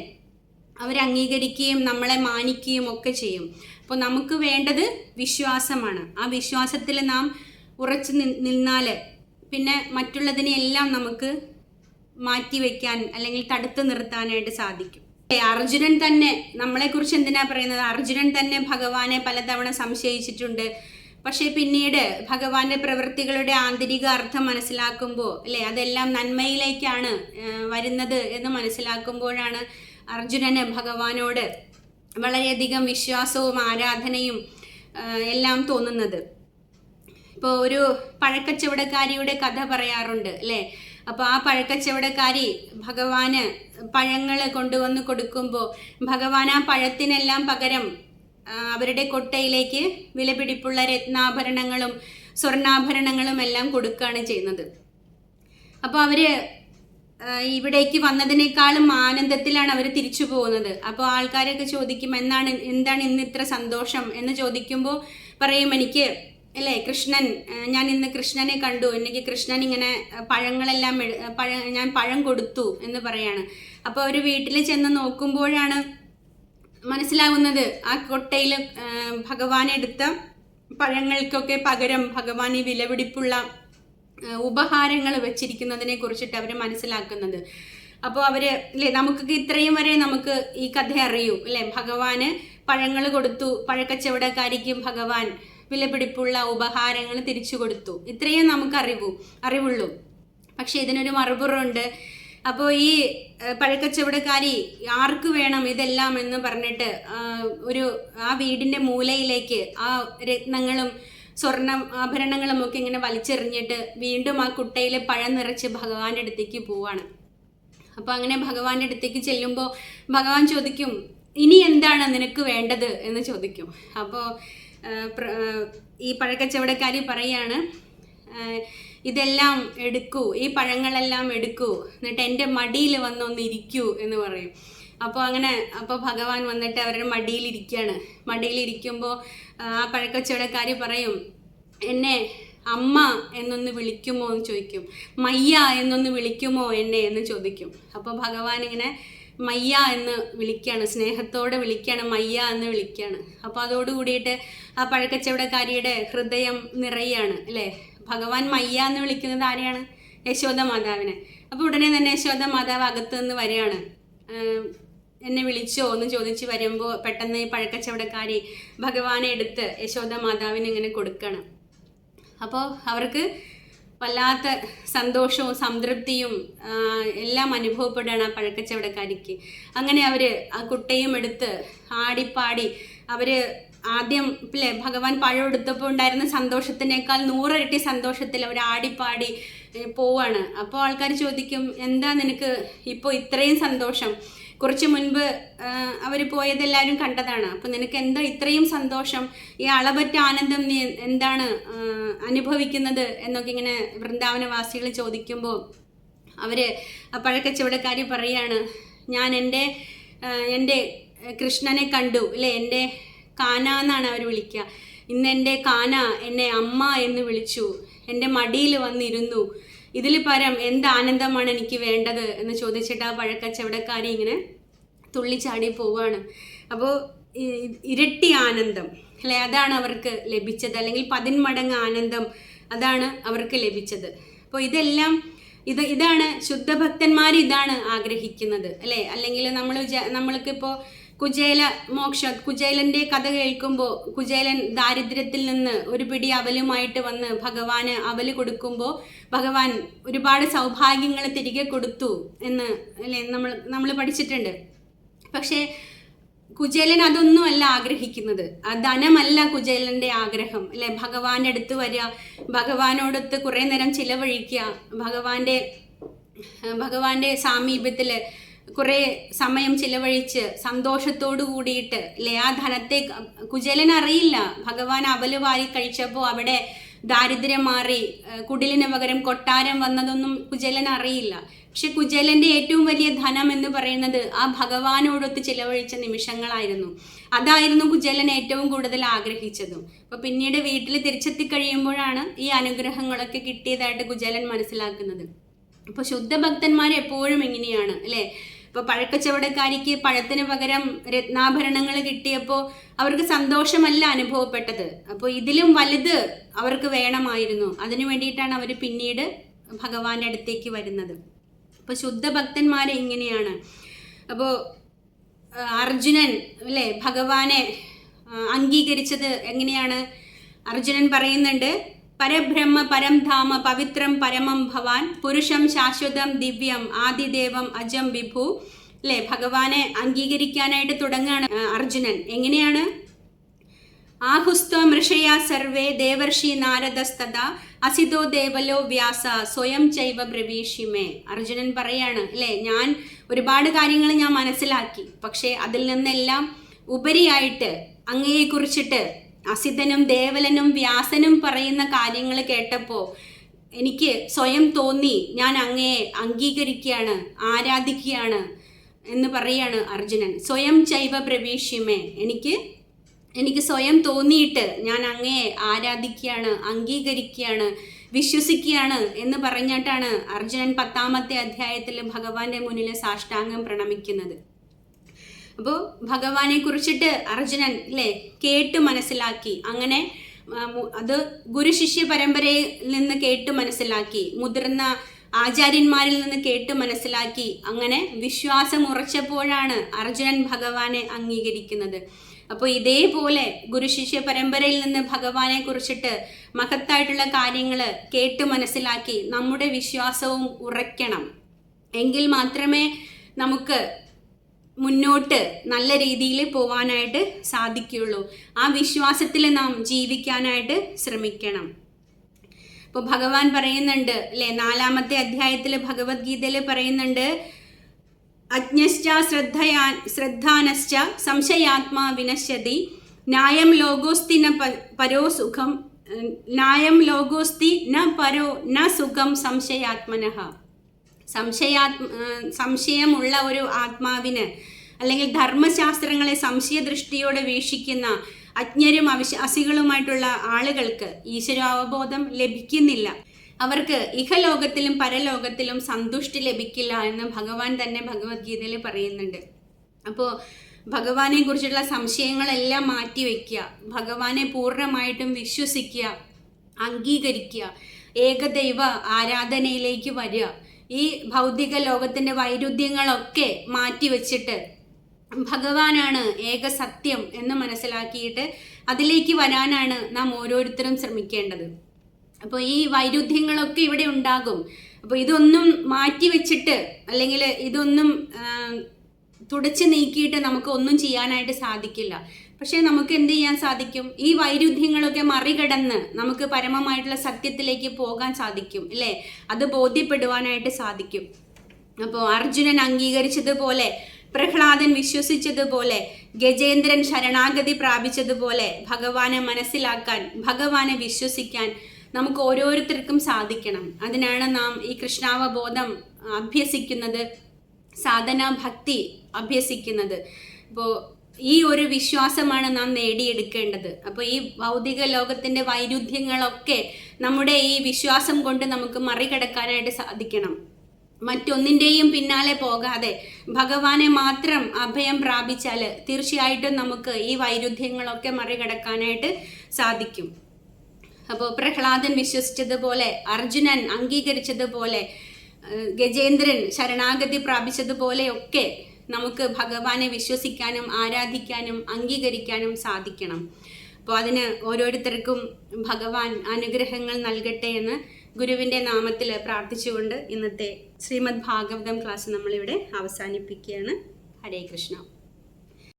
അവരംഗീകരിക്കുകയും നമ്മളെ മാനിക്കുകയും ഒക്കെ ചെയ്യും. അപ്പോൾ നമുക്ക് വേണ്ടത് വിശ്വാസമാണ്. ആ വിശ്വാസത്തിൽ നാം ഉറച്ചു നിന്നാൽ പിന്നെ മറ്റുള്ളതിനെയെല്ലാം നമുക്ക് മാറ്റിവെക്കാൻ അല്ലെങ്കിൽ തടുത്തു നിർത്താനായിട്ട് സാധിക്കും. അർജുനൻ തന്നെ നമ്മളെക്കുറിച്ച് എന്തിനാ പറയുന്നത്? അർജുനൻ തന്നെ ഭഗവാനെ പലതവണ സംശയിച്ചിട്ടുണ്ട്. പക്ഷേ പിന്നീട് ഭഗവാന്റെ പ്രവൃത്തികളുടെ ആന്തരിക അർത്ഥം മനസ്സിലാക്കുമ്പോൾ അല്ലേ, അതെല്ലാം നന്മയിലേക്കാണ് വരുന്നത് എന്ന് മനസ്സിലാക്കുമ്പോഴാണ് അർജുനന് ഭഗവാനോട് വളരെയധികം വിശ്വാസവും ആരാധനയും എല്ലാം തോന്നുന്നത്. ഇപ്പോൾ ഒരു പഴക്കച്ചവടക്കാരിയുടെ കഥ പറയാറുണ്ട് അല്ലേ. അപ്പോൾ ആ പഴക്കച്ചവടക്കാരി ഭഗവാന് പഴങ്ങൾ കൊണ്ടുവന്ന് കൊടുക്കുമ്പോൾ ഭഗവാൻ ആ പഴത്തിനെല്ലാം പകരം അവരുടെ കൊട്ടയിലേക്ക് വിലപിടിപ്പുള്ള രത്നാഭരണങ്ങളും സ്വർണ്ണാഭരണങ്ങളും എല്ലാം കൊടുക്കുകയാണ് ചെയ്യുന്നത്. അപ്പോൾ അവർ ഇവിടേക്ക് വന്നതിനേക്കാളും ആനന്ദത്തിലാണ് അവർ തിരിച്ചു പോകുന്നത്. അപ്പോൾ ആൾക്കാരൊക്കെ ചോദിക്കും, എന്താണ് ഇന്ന് ഇത്ര സന്തോഷം എന്ന് ചോദിക്കുമ്പോൾ പറയും, എനിക്ക് അല്ലേ ഞാൻ ഇന്ന് കൃഷ്ണനെ കണ്ടു, എനിക്ക് കൃഷ്ണൻ ഇങ്ങനെ പഴങ്ങളെല്ലാം ഞാൻ പഴം കൊടുത്തു എന്ന് പറയാണ്. അപ്പോൾ അവർ വീട്ടിൽ ചെന്ന് നോക്കുമ്പോഴാണ് മനസ്സിലാകുന്നത് ആ കൊട്ടയിൽ ഭഗവാൻ എടുത്ത പഴങ്ങൾക്കൊക്കെ പകരം ഭഗവാൻ ഈ വിലപിടിപ്പുള്ള ഉപഹാരങ്ങൾ വെച്ചിരിക്കുന്നതിനെ കുറിച്ചിട്ട് അവർ മനസ്സിലാക്കുന്നത്. അപ്പോൾ അവര് അല്ലേ, നമുക്കൊക്കെ ഇത്രയും വരെ നമുക്ക് ഈ കഥ അറിയൂ അല്ലേ. ഭഗവാന് പഴങ്ങൾ കൊടുത്തു, പഴക്കച്ചവടക്കാരിക്കും ഭഗവാൻ വിലപിടിപ്പുള്ള ഉപഹാരങ്ങൾ തിരിച്ചു കൊടുത്തു. ഇത്രയും നമുക്ക് അറിവുള്ളൂ. പക്ഷെ ഇതിനൊരു മറുപുറമുണ്ട്. അപ്പോൾ ഈ പഴക്കച്ചവടക്കാരി ആർക്ക് വേണം ഇതെല്ലാം എന്ന് പറഞ്ഞിട്ട് ആ വീടിന്റെ മൂലയിലേക്ക് ആ രത്നങ്ങളും സ്വർണ്ണ ആഭരണങ്ങളും ഒക്കെ ഇങ്ങനെ വലിച്ചെറിഞ്ഞിട്ട് വീണ്ടും ആ കുട്ടയിൽ പഴം നിറച്ച് ഭഗവാന്റെ അടുത്തേക്ക് പോവാണ്. അപ്പോൾ അങ്ങനെ ഭഗവാന്റെ അടുത്തേക്ക് ചെല്ലുമ്പോൾ ഭഗവാൻ ചോദിക്കും, ഇനി എന്താണ് നിനക്ക് വേണ്ടത് എന്ന് ചോദിക്കും. അപ്പോൾ ഈ പഴക്കച്ചവടക്കാരി പറയാണ്, ഇതെല്ലാം എടുക്കൂ, ഈ പഴങ്ങളെല്ലാം എടുക്കൂ, എന്നിട്ട് എൻ്റെ മടിയിൽ വന്നൊന്നിരിക്കൂ എന്ന് പറയും. അപ്പോൾ ഭഗവാൻ വന്നിട്ട് അവരുടെ മടിയിലിരിക്കുകയാണ്. മടിയിലിരിക്കുമ്പോൾ ആ പഴക്കച്ചവടക്കാരി പറയും, എന്നെ അമ്മ എന്നൊന്ന് വിളിക്കുമോ എന്ന് ചോദിക്കും. മയ്യ എന്നൊന്ന് വിളിക്കുമോ എന്നെ എന്ന് ചോദിക്കും. അപ്പോൾ ഭഗവാൻ ഇങ്ങനെ മയ്യ എന്ന് വിളിക്കുകയാണ്, സ്നേഹത്തോടെ വിളിക്കുകയാണ്, മയ്യ എന്ന് വിളിക്കുകയാണ്. അപ്പോൾ അതോടുകൂടിയിട്ട് ആ പഴക്കച്ചവടക്കാരിയുടെ ഹൃദയം നിറയാണ് അല്ലേ. ഭഗവാൻ മയ്യ എന്ന് വിളിക്കുന്നത് ആരെയാണ്? യശോദ മാതാവിനെ. അപ്പോൾ ഉടനെ തന്നെ യശോദ മാതാവ് അകത്ത് നിന്ന് വരികയാണ്. എന്നെ വിളിച്ചോ എന്ന് ചോദിച്ച് വരുമ്പോൾ പെട്ടെന്ന് ഈ പഴക്കച്ചവടക്കാരി ഭഗവാനെ എടുത്ത് യശോദ മാതാവിന് ഇങ്ങനെ കൊടുക്കണം. അപ്പോൾ അവർക്ക് വല്ലാത്ത സന്തോഷവും സംതൃപ്തിയും എല്ലാം അനുഭവപ്പെടുകയാണ് ആ പഴക്കച്ചവടക്കാരിക്ക്. അങ്ങനെ അവർ ആ കുട്ടയും എടുത്ത് ആടിപ്പാടി അവർ ആദ്യം അല്ലേ ഭഗവാൻ പഴം എടുത്തപ്പോൾ ഉണ്ടായിരുന്ന സന്തോഷത്തിനേക്കാൾ 100 ഇരട്ടി സന്തോഷത്തിൽ അവർ ആടിപ്പാടി പോവാണ്. അപ്പോൾ ആൾക്കാർ ചോദിക്കും, എന്താ നിനക്ക് ഇപ്പോൾ ഇത്രയും സന്തോഷം? കുറച്ച് മുൻപ് അവർ പോയതെല്ലാവരും കണ്ടതാണ്. അപ്പം നിനക്ക് എന്താ ഇത്രയും സന്തോഷം? ഈ അളവറ്റ ആനന്ദം നീ എന്താണ് അനുഭവിക്കുന്നത് എന്നൊക്കെ ഇങ്ങനെ വൃന്ദാവനവാസികൾ ചോദിക്കുമ്പോൾ ആ പഴക്കച്ചവടക്കാരി പറയാണ്, ഞാൻ എൻ്റെ കൃഷ്ണനെ കണ്ടു അല്ലേ. എൻ്റെ കാന എന്നാണ് അവർ വിളിക്കുക. ഇന്ന് എൻ്റെ കാന എന്നെ അമ്മ എന്ന് വിളിച്ചു, എൻ്റെ മടിയിൽ വന്നിരുന്നു. ഇതിൽ പരം എന്ത് ആനന്ദമാണ് എനിക്ക് വേണ്ടത് എന്ന് ചോദിച്ചിട്ട് ആ പഴക്കച്ചവടക്കാരി ഇങ്ങനെ തുള്ളിച്ചാടി പോവാണ്. അപ്പോൾ ഇരട്ടി ആനന്ദം അല്ലെ, അതാണ് അവർക്ക് ലഭിച്ചത്. അല്ലെങ്കിൽ 10 മടങ്ങ് ആനന്ദം അതാണ് അവർക്ക് ലഭിച്ചത്. അപ്പോൾ ഇതാണ് ശുദ്ധഭക്തന്മാർ ഇതാണ് ആഗ്രഹിക്കുന്നത് അല്ലേ. അല്ലെങ്കിൽ നമ്മൾക്കിപ്പോൾ കുചേലന്റെ കഥ കേൾക്കുമ്പോൾ കുചേലൻ ദാരിദ്ര്യത്തിൽ നിന്ന് ഒരു പിടി അവലുമായിട്ട് വന്ന് ഭഗവാന് അവല് കൊടുക്കുമ്പോൾ ഭഗവാൻ ഒരുപാട് സൗഭാഗ്യങ്ങൾ തിരികെ കൊടുത്തു എന്ന് അല്ലേ നമ്മൾ പഠിച്ചിട്ടുണ്ട്. പക്ഷേ കുചേലൻ അതൊന്നുമല്ല ആഗ്രഹിക്കുന്നത്. ആ ധനമല്ല കുചേലന്റെ ആഗ്രഹം അല്ലെ. ഭഗവാന്റെ അടുത്ത് വരിക, ഭഗവാനോടൊത്ത് കുറേ നേരം ചിലവഴിക്കുക, ഭഗവാന്റെ സാമീപ്യത്തിൽ കുറേ സമയം ചിലവഴിച്ച് സന്തോഷത്തോടു കൂടിയിട്ട് അല്ലേ. ആ ധനത്തെ കുചേലൻ അറിയില്ല. ഭഗവാൻ അവല് വാരി കഴിച്ചപ്പോൾ അവിടെ ദാരിദ്ര്യം മാറി കുടിലിന് പകരം കൊട്ടാരം വന്നതൊന്നും കുചേലൻ അറിയില്ല. പക്ഷെ കുചേലന്റെ ഏറ്റവും വലിയ ധനം എന്ന് പറയുന്നത് ആ ഭഗവാനോടൊത്ത് ചിലവഴിച്ച നിമിഷങ്ങളായിരുന്നു. അതായിരുന്നു കുചേലൻ ഏറ്റവും കൂടുതൽ ആഗ്രഹിച്ചതും. അപ്പൊ പിന്നീട് വീട്ടിൽ തിരിച്ചെത്തി കഴിയുമ്പോഴാണ് ഈ അനുഗ്രഹങ്ങളൊക്കെ കിട്ടിയതായിട്ട് കുചേലൻ മനസ്സിലാക്കുന്നത്. അപ്പൊ ശുദ്ധഭക്തന്മാർ എപ്പോഴും ഇങ്ങനെയാണ് അല്ലേ. ഇപ്പൊ പഴക്കച്ചവടക്കാരിക്ക് പഴത്തിന് പകരം രത്നാഭരണങ്ങൾ കിട്ടിയപ്പോൾ അവർക്ക് സന്തോഷമല്ല അനുഭവപ്പെട്ടത്. അപ്പോൾ ഇതിലും വലുത് അവർക്ക് വേണമായിരുന്നു. അതിനു വേണ്ടിയിട്ടാണ് അവർ പിന്നീട് ഭഗവാന്റെ അടുത്തേക്ക് വരുന്നത്. അപ്പോൾ ശുദ്ധഭക്തന്മാരെ ഇങ്ങനെയാണ്. അപ്പോൾ അർജുനൻ അല്ലേ ഭഗവാനെ അംഗീകരിച്ചത് എങ്ങനെയാണ്? അർജുനൻ പറയുന്നുണ്ട്, പരബ്രഹ്മ പരം ധാമ പവിത്രം പരമം ഭവാൻ പുരുഷം ശാശ്വതം ദിവ്യം ആദിദേവം അജം വിഭു അല്ലേ. ഭഗവാനെ അംഗീകരിക്കാനായിട്ട് തുടങ്ങുകയാണ് അർജുനൻ. എങ്ങനെയാണ്? ആഹുസ്ത്വം ഋഷയ സർവേ ദേവർഷി നാരദസ്തദാ അസിതോ ദേവലോ വ്യാസ സ്വയം ചൈവ ബ്രവീഷിമേ. അർജുനൻ പറയാണ് അല്ലേ, ഞാൻ ഒരുപാട് കാര്യങ്ങൾ ഞാൻ മനസ്സിലാക്കി, പക്ഷേ അതിൽ നിന്നെല്ലാം ഉപരിയായിട്ട് അങ്ങയെക്കുറിച്ചിട്ട് അസിതനും ദേവലനും വ്യാസനും പറയുന്ന കാര്യങ്ങൾ കേട്ടപ്പോൾ എനിക്ക് സ്വയം തോന്നി ഞാൻ അങ്ങയെ അംഗീകരിക്കുകയാണ്, ആരാധിക്കുകയാണ് എന്ന് പറയാണ് അർജുനൻ. സ്വയം ചൈവ പ്രവേശ്യമേ, എനിക്ക് സ്വയം തോന്നിയിട്ട് ഞാൻ അങ്ങയെ ആരാധിക്കുകയാണ്, അംഗീകരിക്കുകയാണ്, വിശ്വസിക്കുകയാണ് എന്ന് പറഞ്ഞിട്ടാണ് അർജുനൻ 10ാമത്തെ അധ്യായത്തിൽ ഭഗവാന്റെ മുന്നിൽ സാഷ്ടാംഗം പ്രണമിക്കുന്നത്. അപ്പോൾ ഭഗവാനെ കുറിച്ചിട്ട് അർജുനൻ അല്ലേ കേട്ട് മനസ്സിലാക്കി. അങ്ങനെ അത് ഗുരു ശിഷ്യ പരമ്പരയിൽ നിന്ന് കേട്ട് മനസ്സിലാക്കി, മുതിർന്ന ആചാര്യന്മാരിൽ നിന്ന് കേട്ട് മനസ്സിലാക്കി, അങ്ങനെ വിശ്വാസം ഉറച്ചപ്പോഴാണ് അർജുനൻ ഭഗവാനെ അംഗീകരിക്കുന്നത്. അപ്പോൾ ഇതേപോലെ ഗുരു ശിഷ്യ പരമ്പരയിൽ നിന്ന് ഭഗവാനെ കുറിച്ചിട്ട് മഹത്തായിട്ടുള്ള കാര്യങ്ങൾ കേട്ട് മനസ്സിലാക്കി നമ്മുടെ വിശ്വാസവും ഉറയ്ക്കണം. എങ്കിൽ മാത്രമേ നമുക്ക് മുന്നോട്ട് നല്ല രീതിയിൽ പോവാനായിട്ട് സാധിക്കുകയുള്ളൂ. ആ വിശ്വാസത്തിൽ നാം ജീവിക്കാനായിട്ട് ശ്രമിക്കണം. ഇപ്പോൾ ഭഗവാൻ പറയുന്നുണ്ട് അല്ലേ, 4-ാമത്തെ അധ്യായത്തിൽ ഭഗവത്ഗീതയിൽ പറയുന്നുണ്ട്, അജ്ഞശ്ച ശ്രദ്ധാനശ്ച സംശയാത്മാ വിനശ്യതി ന്യായം ലോകോസ്തി ന പരോ സുഖം ന്യായം ലോകോസ്തി ന പരോ ന സുഖം സംശയാത്മനഃ. സംശയമുള്ള ഒരു ആത്മാവിന്, അല്ലെങ്കിൽ ധർമ്മശാസ്ത്രങ്ങളെ സംശയദൃഷ്ടിയോടെ വീക്ഷിക്കുന്ന അജ്ഞരും അവിശ്വാസികളുമായിട്ടുള്ള ആളുകൾക്ക് ഈശ്വരാവബോധം ലഭിക്കുന്നില്ല. അവർക്ക് ഇഹലോകത്തിലും പരലോകത്തിലും സന്തുഷ്ടി ലഭിക്കില്ല എന്ന് ഭഗവാൻ തന്നെ ഭഗവത്ഗീതയിൽ പറയുന്നുണ്ട്. അപ്പോൾ ഭഗവാനെ കുറിച്ചുള്ള സംശയങ്ങളെല്ലാം മാറ്റിവെക്കുക, ഭഗവാനെ പൂർണ്ണമായിട്ടും വിശ്വസിക്കുക, അംഗീകരിക്കുക, ഏകദൈവ ആരാധനയിലേക്ക് വരിക. ഈ ഭൗതിക ലോകത്തിൻ്റെ വൈരുദ്ധ്യങ്ങളൊക്കെ മാറ്റിവെച്ചിട്ട് ഭഗവാനാണ് ഏക സത്യം എന്ന് മനസ്സിലാക്കിയിട്ട് അതിലേക്ക് വരാനാണ് നാം ഓരോരുത്തരും ശ്രമിക്കേണ്ടത്. അപ്പോൾ ഈ വൈരുദ്ധ്യങ്ങളൊക്കെ ഇവിടെ ഉണ്ടാകും. അപ്പോൾ ഇതൊന്നും മാറ്റി വെച്ചിട്ട്, അല്ലെങ്കിൽ ഇതൊന്നും തുടച്ചു നീക്കിയിട്ട് നമുക്ക് ഒന്നും ചെയ്യാനായിട്ട് സാധിക്കില്ല. പക്ഷേ നമുക്ക് എന്ത് ചെയ്യാൻ സാധിക്കും? ഈ വൈരുദ്ധ്യങ്ങളൊക്കെ മറികടന്ന് നമുക്ക് പരമമായിട്ടുള്ള സത്യത്തിലേക്ക് പോകാൻ സാധിക്കും അല്ലേ? അത് ബോധ്യപ്പെടുവാനായിട്ട് സാധിക്കും. അപ്പോൾ അർജുനൻ അംഗീകരിച്ചതുപോലെ, പ്രഹ്ലാദൻ വിശ്വസിച്ചതുപോലെ, ഗജേന്ദ്രൻ ശരണാഗതി പ്രാപിച്ചതുപോലെ ഭഗവാനെ മനസ്സിലാക്കാൻ, ഭഗവാനെ വിശ്വസിക്കാൻ നമുക്ക് ഓരോരുത്തർക്കും സാധിക്കണം. അതിനാണ് നാം ഈ കൃഷ്ണാവബോധം അഭ്യസിക്കുന്നത്, സാധനാ ഭക്തി അഭ്യസിക്കുന്നത്. അപ്പോൾ ഈ ഒരു വിശ്വാസമാണ് നാം നേടിയെടുക്കേണ്ടത്. അപ്പോൾ ഈ ഭൗതിക ലോകത്തിൻ്റെ വൈരുദ്ധ്യങ്ങളൊക്കെ നമ്മുടെ ഈ വിശ്വാസം കൊണ്ട് നമുക്ക് മറികടക്കാനായിട്ട് സാധിക്കണം. മറ്റൊന്നിൻ്റെയും പിന്നാലെ പോകാതെ ഭഗവാനെ മാത്രം അഭയം പ്രാപിച്ചാൽ തീർച്ചയായിട്ടും നമുക്ക് ഈ വൈരുദ്ധ്യങ്ങളൊക്കെ മറികടക്കാനായിട്ട് സാധിക്കും. അപ്പോൾ പ്രഹ്ലാദൻ വിശ്വസിച്ചതുപോലെ, അർജുനൻ അംഗീകരിച്ചതുപോലെ, ഗജേന്ദ്രൻ ശരണാഗതി പ്രാപിച്ചതുപോലെയൊക്കെ നമുക്ക് ഭഗവാനെ വിശ്വസിക്കാനും ആരാധിക്കാനും അംഗീകരിക്കാനും സാധിക്കണം. അപ്പോൾ അതിന് ഓരോരുത്തർക്കും ഭഗവാൻ അനുഗ്രഹങ്ങൾ നൽകട്ടെ എന്ന് ഗുരുവിൻ്റെ നാമത്തിൽ പ്രാർത്ഥിച്ചുകൊണ്ട് ഇന്നത്തെ ശ്രീമദ് ഭാഗവതം ക്ലാസ് നമ്മളിവിടെ അവസാനിപ്പിക്കുകയാണ്. ഹരേ കൃഷ്ണ.